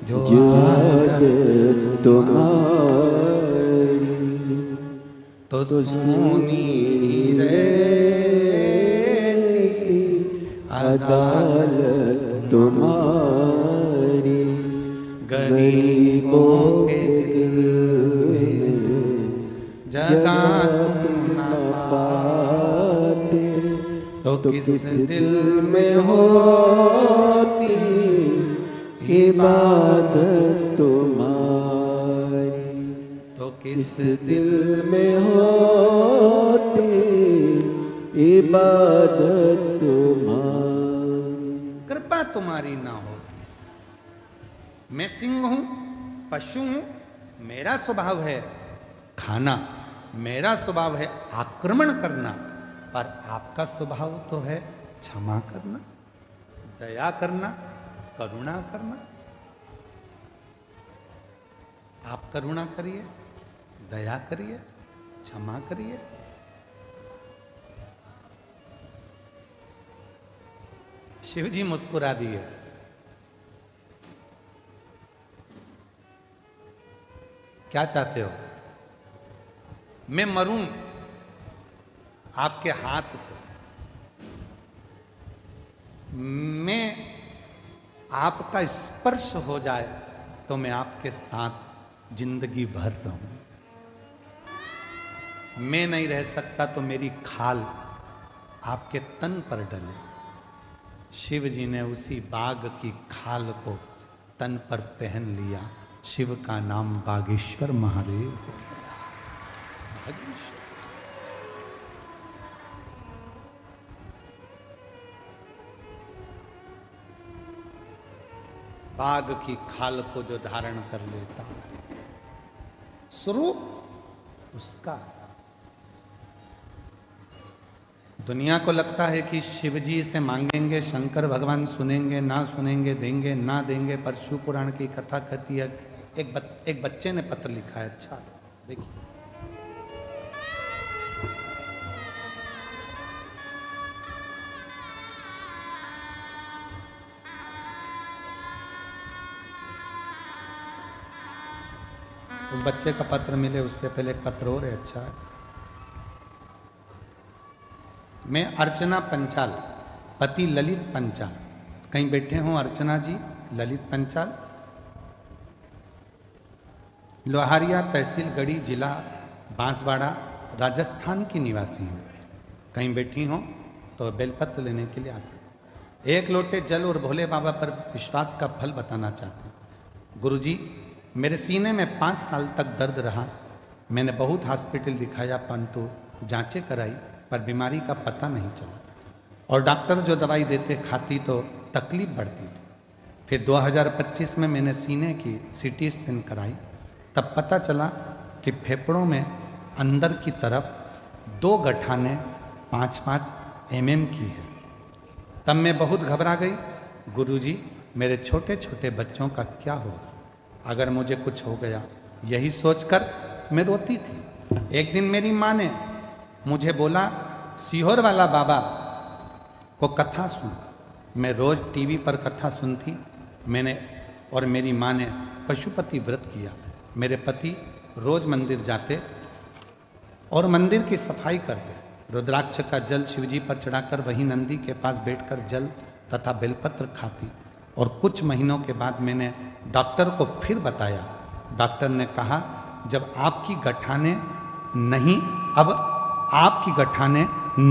जो आदत तुम्हारी, तो सुनी रहती अदालत तुम्हारी। गरीबों के दिल में जगह तुम न पाते, तो किस दिल में होती इबादत तुम्हारी। तो किस दिल में होती इबादत तुम्हारी। कृपा तुम्हारी ना होती। मैं सिंह हूं, पशु हूं, मेरा स्वभाव है खाना, मेरा स्वभाव है आक्रमण करना, पर आपका स्वभाव तो है क्षमा करना, दया करना, करुणा करना। आप करुणा करिए, दया करिए, क्षमा करिए। शिव जी मुस्कुरा दिए। क्या चाहते हो? मैं मरूं आपके हाथ से, मैं आपका स्पर्श हो जाए तो मैं आपके साथ जिंदगी भर रहूं। मैं नहीं रह सकता तो मेरी खाल आपके तन पर डले। शिव जी ने उसी बाघ की खाल को तन पर पहन लिया। शिव का नाम बागेश्वर महादेव हो गया। बाघ की खाल को जो धारण कर लेता, स्वरूप उसका। दुनिया को लगता है कि शिव जी से मांगेंगे शंकर भगवान सुनेंगे, ना सुनेंगे, देंगे ना देंगे, पर शिव पुराण की कथा कहती है। एक बच्चे ने पत्र लिखा है, अच्छा देखिए। उस बच्चे का पत्र मिले उससे पहले एक पत्र और है, अच्छा है। मैं अर्चना पंचाल, पति ललित पंचाल, कहीं बैठे हों अर्चना जी, ललित पंचाल, लोहारिया तहसील गढ़ी, जिला बांसवाड़ा, राजस्थान की निवासी हूँ। कहीं बैठी हों तो बेलपत्र लेने के लिए आ सकते। एक लोटे जल और भोले बाबा पर विश्वास का फल बताना चाहते हैं। गुरुजी, मेरे सीने में 5 साल तक दर्द रहा। मैंने बहुत हॉस्पिटल दिखाया, परंतु जांचें कराई, पर बीमारी का पता नहीं चला। और डॉक्टर जो दवाई देते खाती तो तकलीफ बढ़ती थी। फिर 2025 में मैंने सीने की CT स्कैन कराई, तब पता चला कि फेफड़ों में अंदर की तरफ 2 गठाने 5-5 mm की है। तब मैं बहुत घबरा गई। गुरुजी, मेरे छोटे छोटे बच्चों का क्या होगा अगर मुझे कुछ हो गया, यही सोचकर मैं रोती थी। एक दिन मेरी माँ ने मुझे बोला, सीहोर वाला बाबा को कथा सुन। मैं रोज टीवी पर कथा सुनती। मैंने और मेरी माँ ने पशुपति व्रत किया। मेरे पति रोज मंदिर जाते और मंदिर की सफाई करते। रुद्राक्ष का जल शिवजी पर चढ़ाकर वहीं नंदी के पास बैठकर जल तथा बेलपत्र खाती। और कुछ महीनों के बाद मैंने डॉक्टर को फिर बताया। डॉक्टर ने कहा, जब आपकी गठाने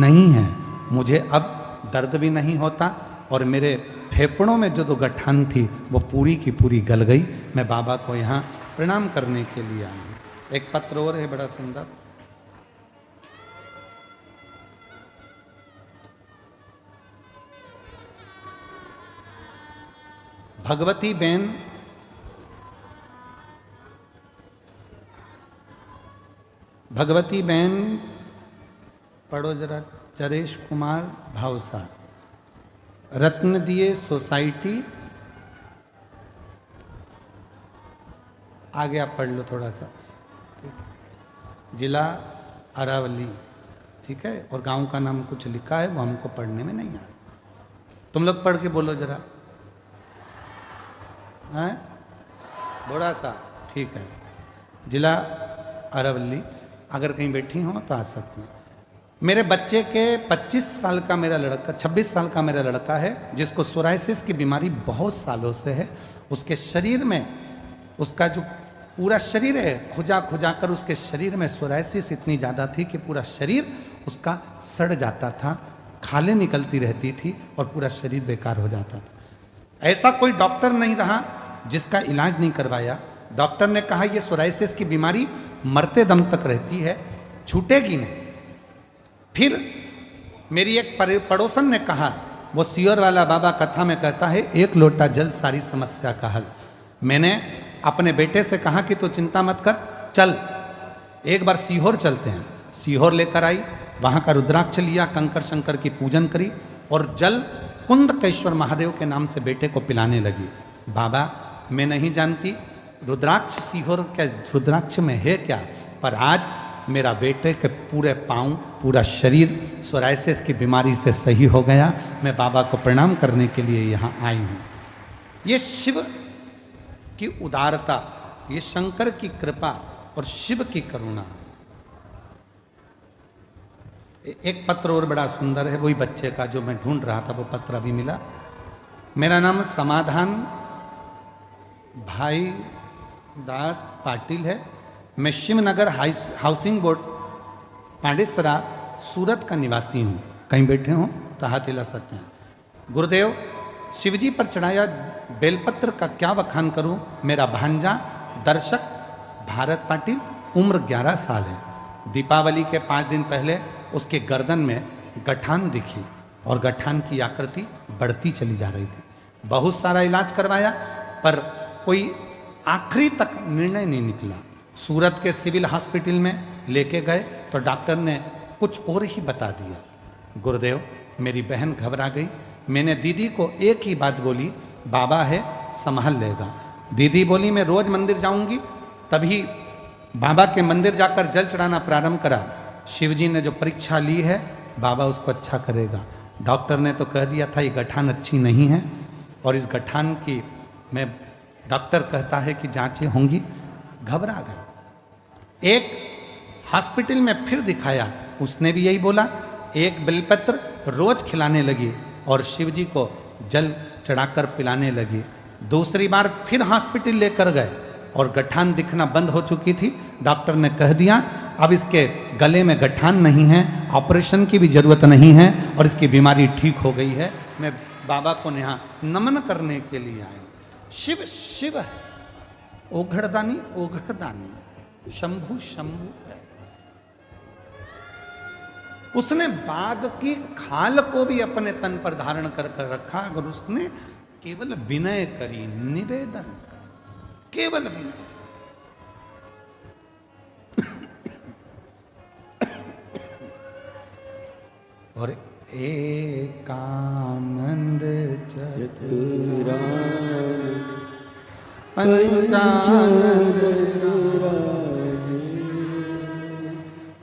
नहीं हैं, मुझे अब दर्द भी नहीं होता, और मेरे फेफड़ों में जो गठान थी वो पूरी की पूरी गल गई। मैं बाबा को यहाँ प्रणाम करने के लिए आया हूँ। एक पत्र और है बड़ा सुंदर। भगवती बेन पढ़ो जरा। चरेश कुमार भावसार, रत्न दिए सोसाइटी, आगे आप पढ़ लो थोड़ा सा, ठीक है। जिला अरावली, ठीक है। और गांव का नाम कुछ लिखा है, वो हमको पढ़ने में नहीं आ रहा। तुम लोग पढ़ के बोलो जरा, हैं? बड़ा सा, ठीक है। जिला अरावली। अगर कहीं बैठी हो तो आ सकती हैं। मेरे बच्चे के 25 साल का मेरा लड़का, 26 साल का मेरा लड़का है, जिसको सोराइसिस की बीमारी बहुत सालों से है। उसके शरीर में, उसका जो पूरा शरीर है, खुजा खुजा कर उसके शरीर में सोराइसिस इतनी ज़्यादा थी कि पूरा शरीर उसका सड़ जाता था, खालें निकलती रहती थी और पूरा शरीर बेकार हो जाता था। ऐसा कोई डॉक्टर नहीं रहा जिसका इलाज नहीं करवाया। डॉक्टर ने कहा ये सोराइसिस की बीमारी मरते दम तक रहती है, छूटेगी नहीं। फिर मेरी एक पड़ोसन ने कहा, वो सियोर वाला बाबा कथा में कहता है, एक लोटा जल सारी समस्या का हल। मैंने अपने बेटे से कहा कि तू चिंता मत कर, चल एक बार सीहोर चलते हैं। सीहोर लेकर आई, वहाँ का रुद्राक्ष लिया, कंकर शंकर की पूजन करी और जल कुंदकेश्वर महादेव के नाम से बेटे को पिलाने लगी। बाबा मैं नहीं जानती रुद्राक्ष सीहोर क्या रुद्राक्ष में है क्या, पर आज मेरा बेटे के पूरे पाँव, पूरा शरीर सोराइसिस की बीमारी से सही हो गया। मैं बाबा को प्रणाम करने के लिए यहाँ आई हूँ। ये शिव की उदारता, ये शंकर की कृपा और शिव की करुणा। एक पत्र और बड़ा सुंदर है, वही बच्चे का जो मैं ढूंढ रहा था, वो पत्र अभी मिला। मेरा नाम समाधान भाई दास पाटिल है। मैं शिवनगर हाउसिंग बोर्ड पांडेसरा सूरत का निवासी हूँ। कहीं बैठे हों तो हाथ हिला सकते हैं। गुरुदेव, शिवजी पर चढ़ाया बेलपत्र का क्या बखान करूँ। मेरा भांजा दर्शक भारत पाटिल, उम्र 11 साल है। दीपावली के 5 दिन पहले उसके गर्दन में गठान दिखी और गठान की आकृति बढ़ती चली जा रही थी। बहुत सारा इलाज करवाया पर कोई आखिरी तक निर्णय नहीं निकला। सूरत के सिविल हॉस्पिटल में लेके गए तो डॉक्टर ने कुछ और ही बता दिया। गुरुदेव, मेरी बहन घबरा गई। मैंने दीदी को एक ही बात बोली, बाबा है संभाल लेगा। दीदी बोली मैं रोज मंदिर जाऊंगी। तभी बाबा के मंदिर जाकर जल चढ़ाना प्रारंभ करा। शिवजी ने जो परीक्षा ली है, बाबा उसको अच्छा करेगा। डॉक्टर ने तो कह दिया था ये गठान अच्छी नहीं है और इस गठान की मैं, डॉक्टर कहता है कि जांचें होंगी। घबरा गए। एक हॉस्पिटल में फिर दिखाया, उसने भी यही बोला। एक बेलपत्र रोज खिलाने लगी और शिवजी को जल चढ़ाकर पिलाने लगी। दूसरी बार फिर हॉस्पिटल लेकर गए और गठान दिखना बंद हो चुकी थी। डॉक्टर ने कह दिया अब इसके गले में गठान नहीं है, ऑपरेशन की भी जरूरत नहीं है और इसकी बीमारी ठीक हो गई है। मैं बाबा को यहाँ नमन करने के लिए आया। शिव शिव है, ओघड़दानी ओघड़दानी, शंभु शंभु है। उसने बाघ की खाल को भी अपने तन पर धारण कर रखा। अगर उसने केवल विनय करी, निवेदन कर, केवल विनय। और एकानंद चतुरान पंचानंद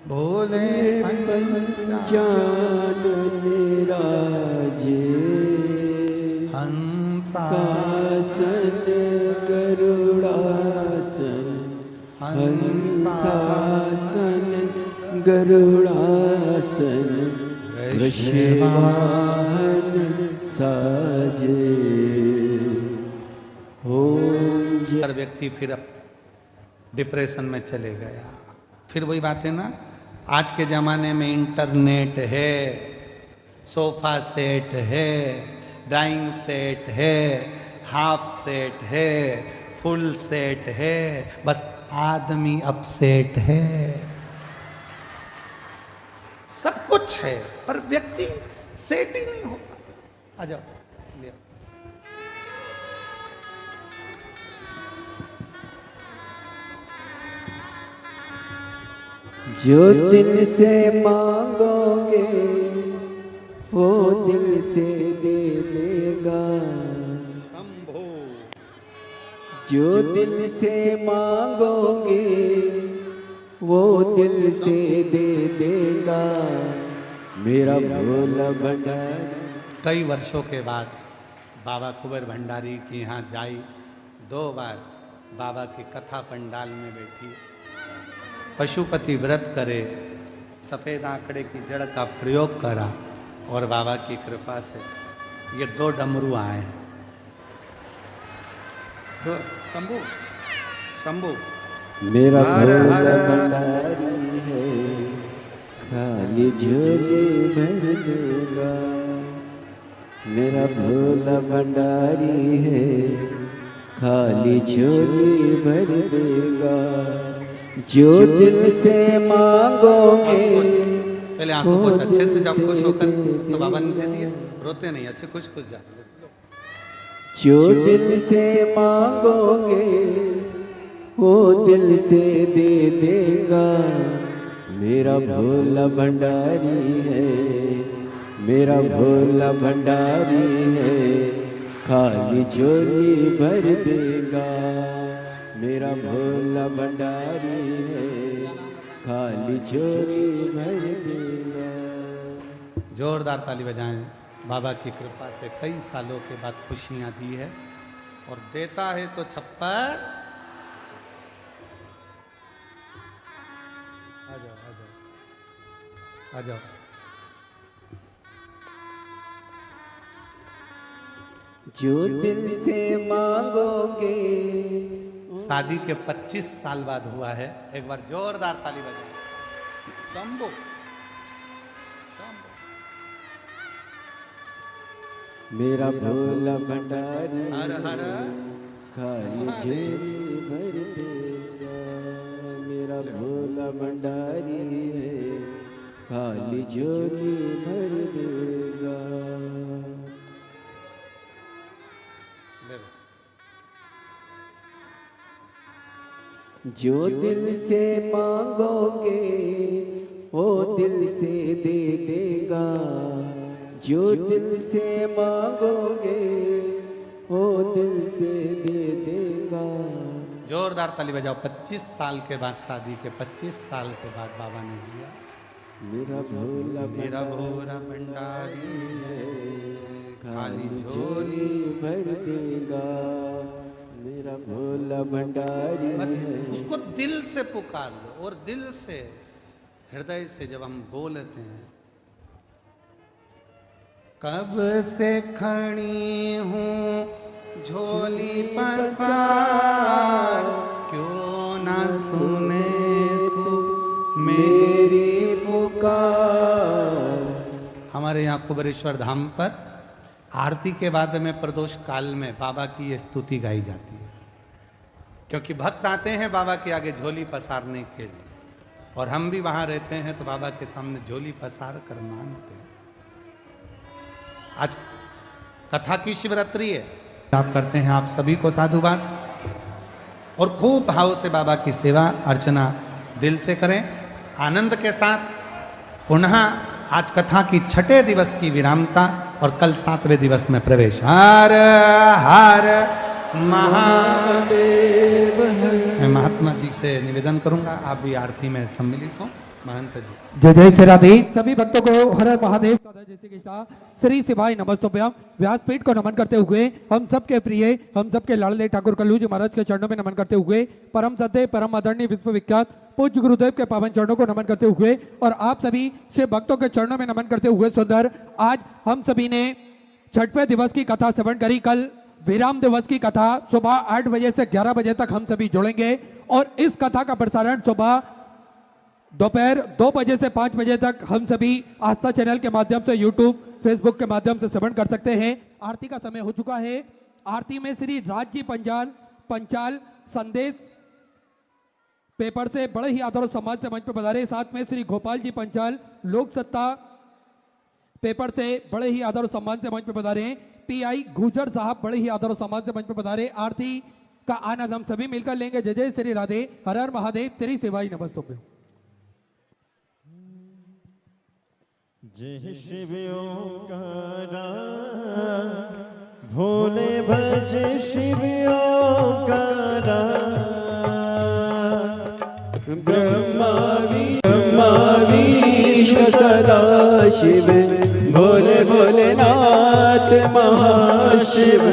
भोले पंचानन राजे, हंसासन गरुड़ासन, हंसासन गरुड़ासन, वृषभान साजे। हर व्यक्ति फिर डिप्रेशन में चले गया। फिर वही बात है ना, आज के ज़माने में इंटरनेट है, सोफा सेट है, डाइंग सेट है, हाफ सेट है, फुल सेट है, बस आदमी अपसेट है। सब कुछ है पर व्यक्ति सेट ही नहीं होता। आ जाओ, ले आओ। जो दिल से मांगोगे वो दिल से दे देगा। शंभो। जो दिल से मांगोगे वो दिल से दे देगा। मेरा भोला भंडारी। कई वर्षों के बाद बाबा कुंवर भंडारी के यहाँ जाई, 2 बार बाबा की कथा पंडाल में बैठी, पशुपति व्रत करे, सफ़ेद आंकड़े की जड़ का प्रयोग करा और बाबा की कृपा से ये 2 डमरू आए हैं। शंभू शंभू। मेरा भोला भंडारी है, खाली झोली भर देगा। मेरा भोला भंडारी है, खाली झोली भर देगा। जो दिल से मांगोगे। पहले आंसू पोछ अच्छे से, जब खुश होकर तो बाबा ने दे दिया, रोते नहीं, अच्छे खुश खुश जा। जो दिल से मांगोगे वो दिल से दे देगा। मेरा भोला भंडारी है, मेरा भोला भंडारी है, खाली झोली भर देगा। मेरा भोला भंडारी है, खाली झोली भर देगा। जोरदार ताली बजाएं। बाबा की कृपा से कई सालों के बाद खुशियां दी है और देता है तो छप्पर। आ जाओ आ जाओ आ जाओ। जो दिल से मांगोगे। शादी के 25 साल बाद हुआ है। एक बार जोरदार ताली बजाएं। शंभो मेरा भोला भंडारी हर हर खाली झोली भर देगा। मेरा भोला भंडारी है, खाली झोली भर देगा। जो दिल से मांगोगे वो दिल से दे देगा। जो दिल से मांगोगे वो दिल से दे देगा। जोरदार ताली बजाओ। 25 साल के बाद शादी के 25 साल के बाद बाबा ने दिया। मेरा भोला भंडारी है, खाली झोली भर देगा। मेरा भोला भंडारी बस है। उसको दिल से पुकार लो और दिल से, हृदय से जब हम बोलते हैं, कब से खड़ी हूँ झोली पसार, क्यों ना सुने तू मेरी पुकार। हमारे यहाँ कुबेरेश्वर धाम पर आरती के बाद में प्रदोष काल में बाबा की ये स्तुति गाई जाती है, क्योंकि भक्त आते हैं बाबा के आगे झोली पसारने के लिए, और हम भी वहाँ रहते हैं तो बाबा के सामने झोली पसार कर मांगते हैं। आज कथा की शिवरात्रि है, आप करते हैं, आप सभी को साधुवाद, और खूब भाव से बाबा की सेवा अर्चना दिल से करें आनंद के साथ। पुनः आज कथा की 6ठे दिवस की विरामता और कल 7वें दिवस में प्रवेश। हर हर महादेव। मैं महात्मा जी से निवेदन करूंगा आप भी आरती में सम्मिलित हो। महंत जी। जय जय श्री राधे। सभी भक्तों को हर हर महादेव जय श्री कृष्णा श्री शिवाय नमस्तुभ्यम। व्यासपीठ को नमन करते हुए हम सबके प्रिय, हम सबके लाडले ठाकुर कल्लू जी महाराज के चरणों में नमन करते हुए, परम सत्य परम आदरणीय विश्वविख्यात पूज्य गुरुदेव के पावन चरणों को नमन करते हुए, और आप सभी शिव भक्तों के चरणों में नमन करते हुए सुंदर आज हम सभी ने 6वें दिवस की कथा श्रवण करी। कल विराम दिवस की कथा सुबह 8 बजे से 11 बजे तक हम सभी जुड़ेंगे, और इस कथा का प्रसारण सुबह दोपहर 2 बजे से 5 बजे तक हम सभी आस्था चैनल के माध्यम से YouTube फेसबुक के माध्यम से श्रवण कर सकते हैं। आरती का समय हो चुका है। आरती में श्री राज जी पंचाल संदेश पेपर से बड़े ही आदर और सम्मान से मंच पर पधारे। साथ में श्री गोपाल जी पंचाल लोक सत्ता पेपर से बड़े ही आदर और सम्मान से मंच पर पधारे। पीआई गुजर साहब बड़े ही आदर और सम्मान से मंच पर पधारे। आरती का आनंद हम सभी मिलकर लेंगे। जय जय श्री राधे, हर हर महादेव, श्री शिवाय नमस्तुभ्यं। जय शिव ओंकारा भोले भज शिव ओंकारा ब्रह्मा विष्णु सदा शिव भोले भोलेनाथ महाशिव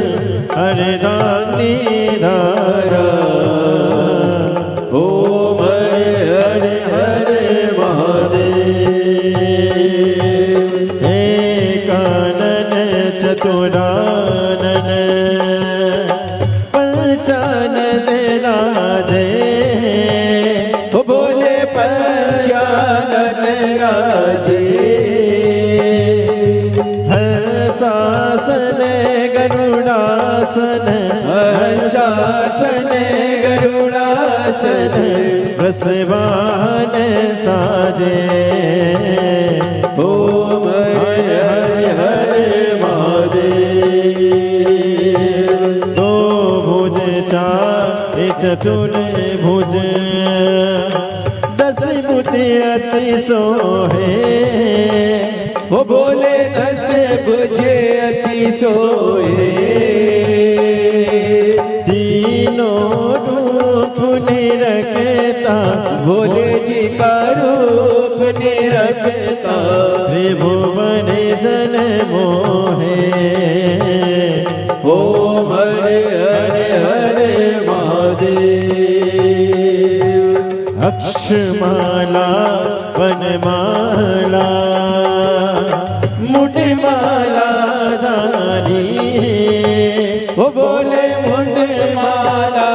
हरदानी धारा ओम हरे हरे महादेव। एकानन चतुरानन पंचानन राजे बोले पंचानन राजे हंसासन गरुड़ासन हंसासन गरुड़ासन वृषभान साजे ओम हरे हरे हरे महादेव। दो भुज चार चतुर भुज दस बुद्धि अति सोहे वो बोले दस बुझे अति सोए तीनों रूप निरखता भोले जी का रूप निरखता त्रिभुवन जन मोहे ओम हरे हरे हरे महादेव। अक्षमाला वनमाला मुंडमाला धारी वो बोले मुंडमाला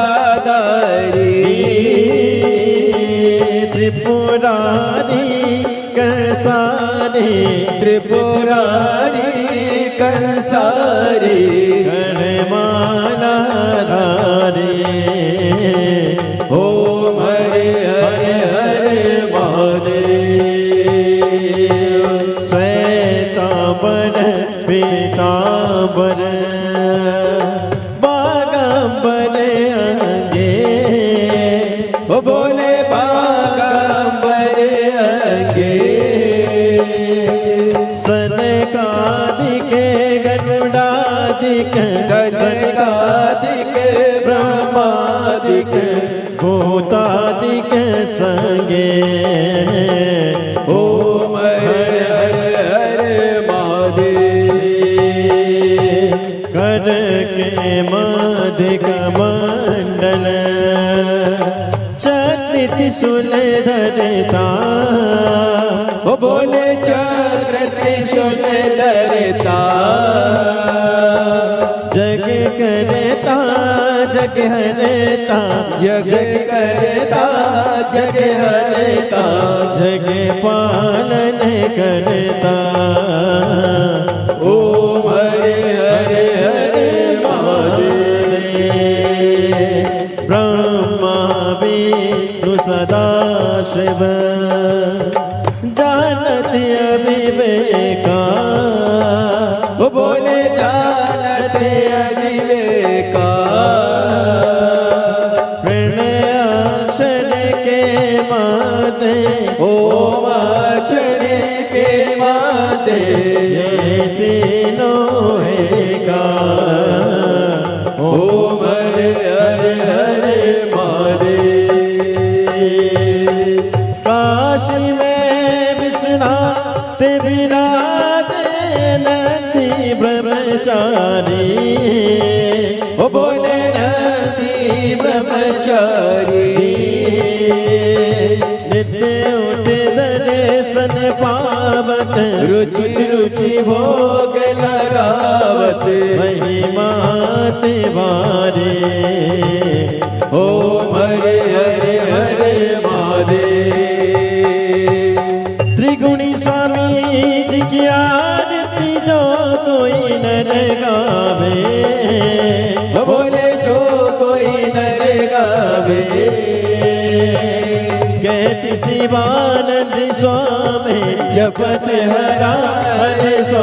धारी त्रिपुरारी कंसारी त्रिपुरारी कंसारी गणमाला धारी ओम हरे हरे हरे महादेव। श्वेतांबर पीतांबर बागंबर अंगे वो बोले बागंबर अंगे सनकादिक गरुड़ादिक सनकादिक ब्रह्मादिक भूतादिक संगे ओम हरे हरे हरे महादेव। कर के मधिक मंडल चक्र सुल धरता वो बोले चक्र त्रिशूल धरता जग करता जग हरता जग करता जग हरता जग पालन करता ओम हरे हरे हरे महादेव। ब्रह्मा विष्णु सदा शिव जानत अविवेका वो बोले जानत अविवेका प्रणयाक्षर के माते ओम अक्षर के माते ये तीनों हेगा ओम हरे हरे हरे महादेव। काशी में विश्वनाथ विराजे नंदी ब्रह्मचारी वो बोले नंदी ब्रह्मचारी नित्य उठ दर्शन पावत रुचि रुचि भोग लगावत महिमा तिवारी ओम हरे हरे हरे महादेव। त्रिगुणी स्वामी जी की आरती शिवानंद स्वामी जपत हरा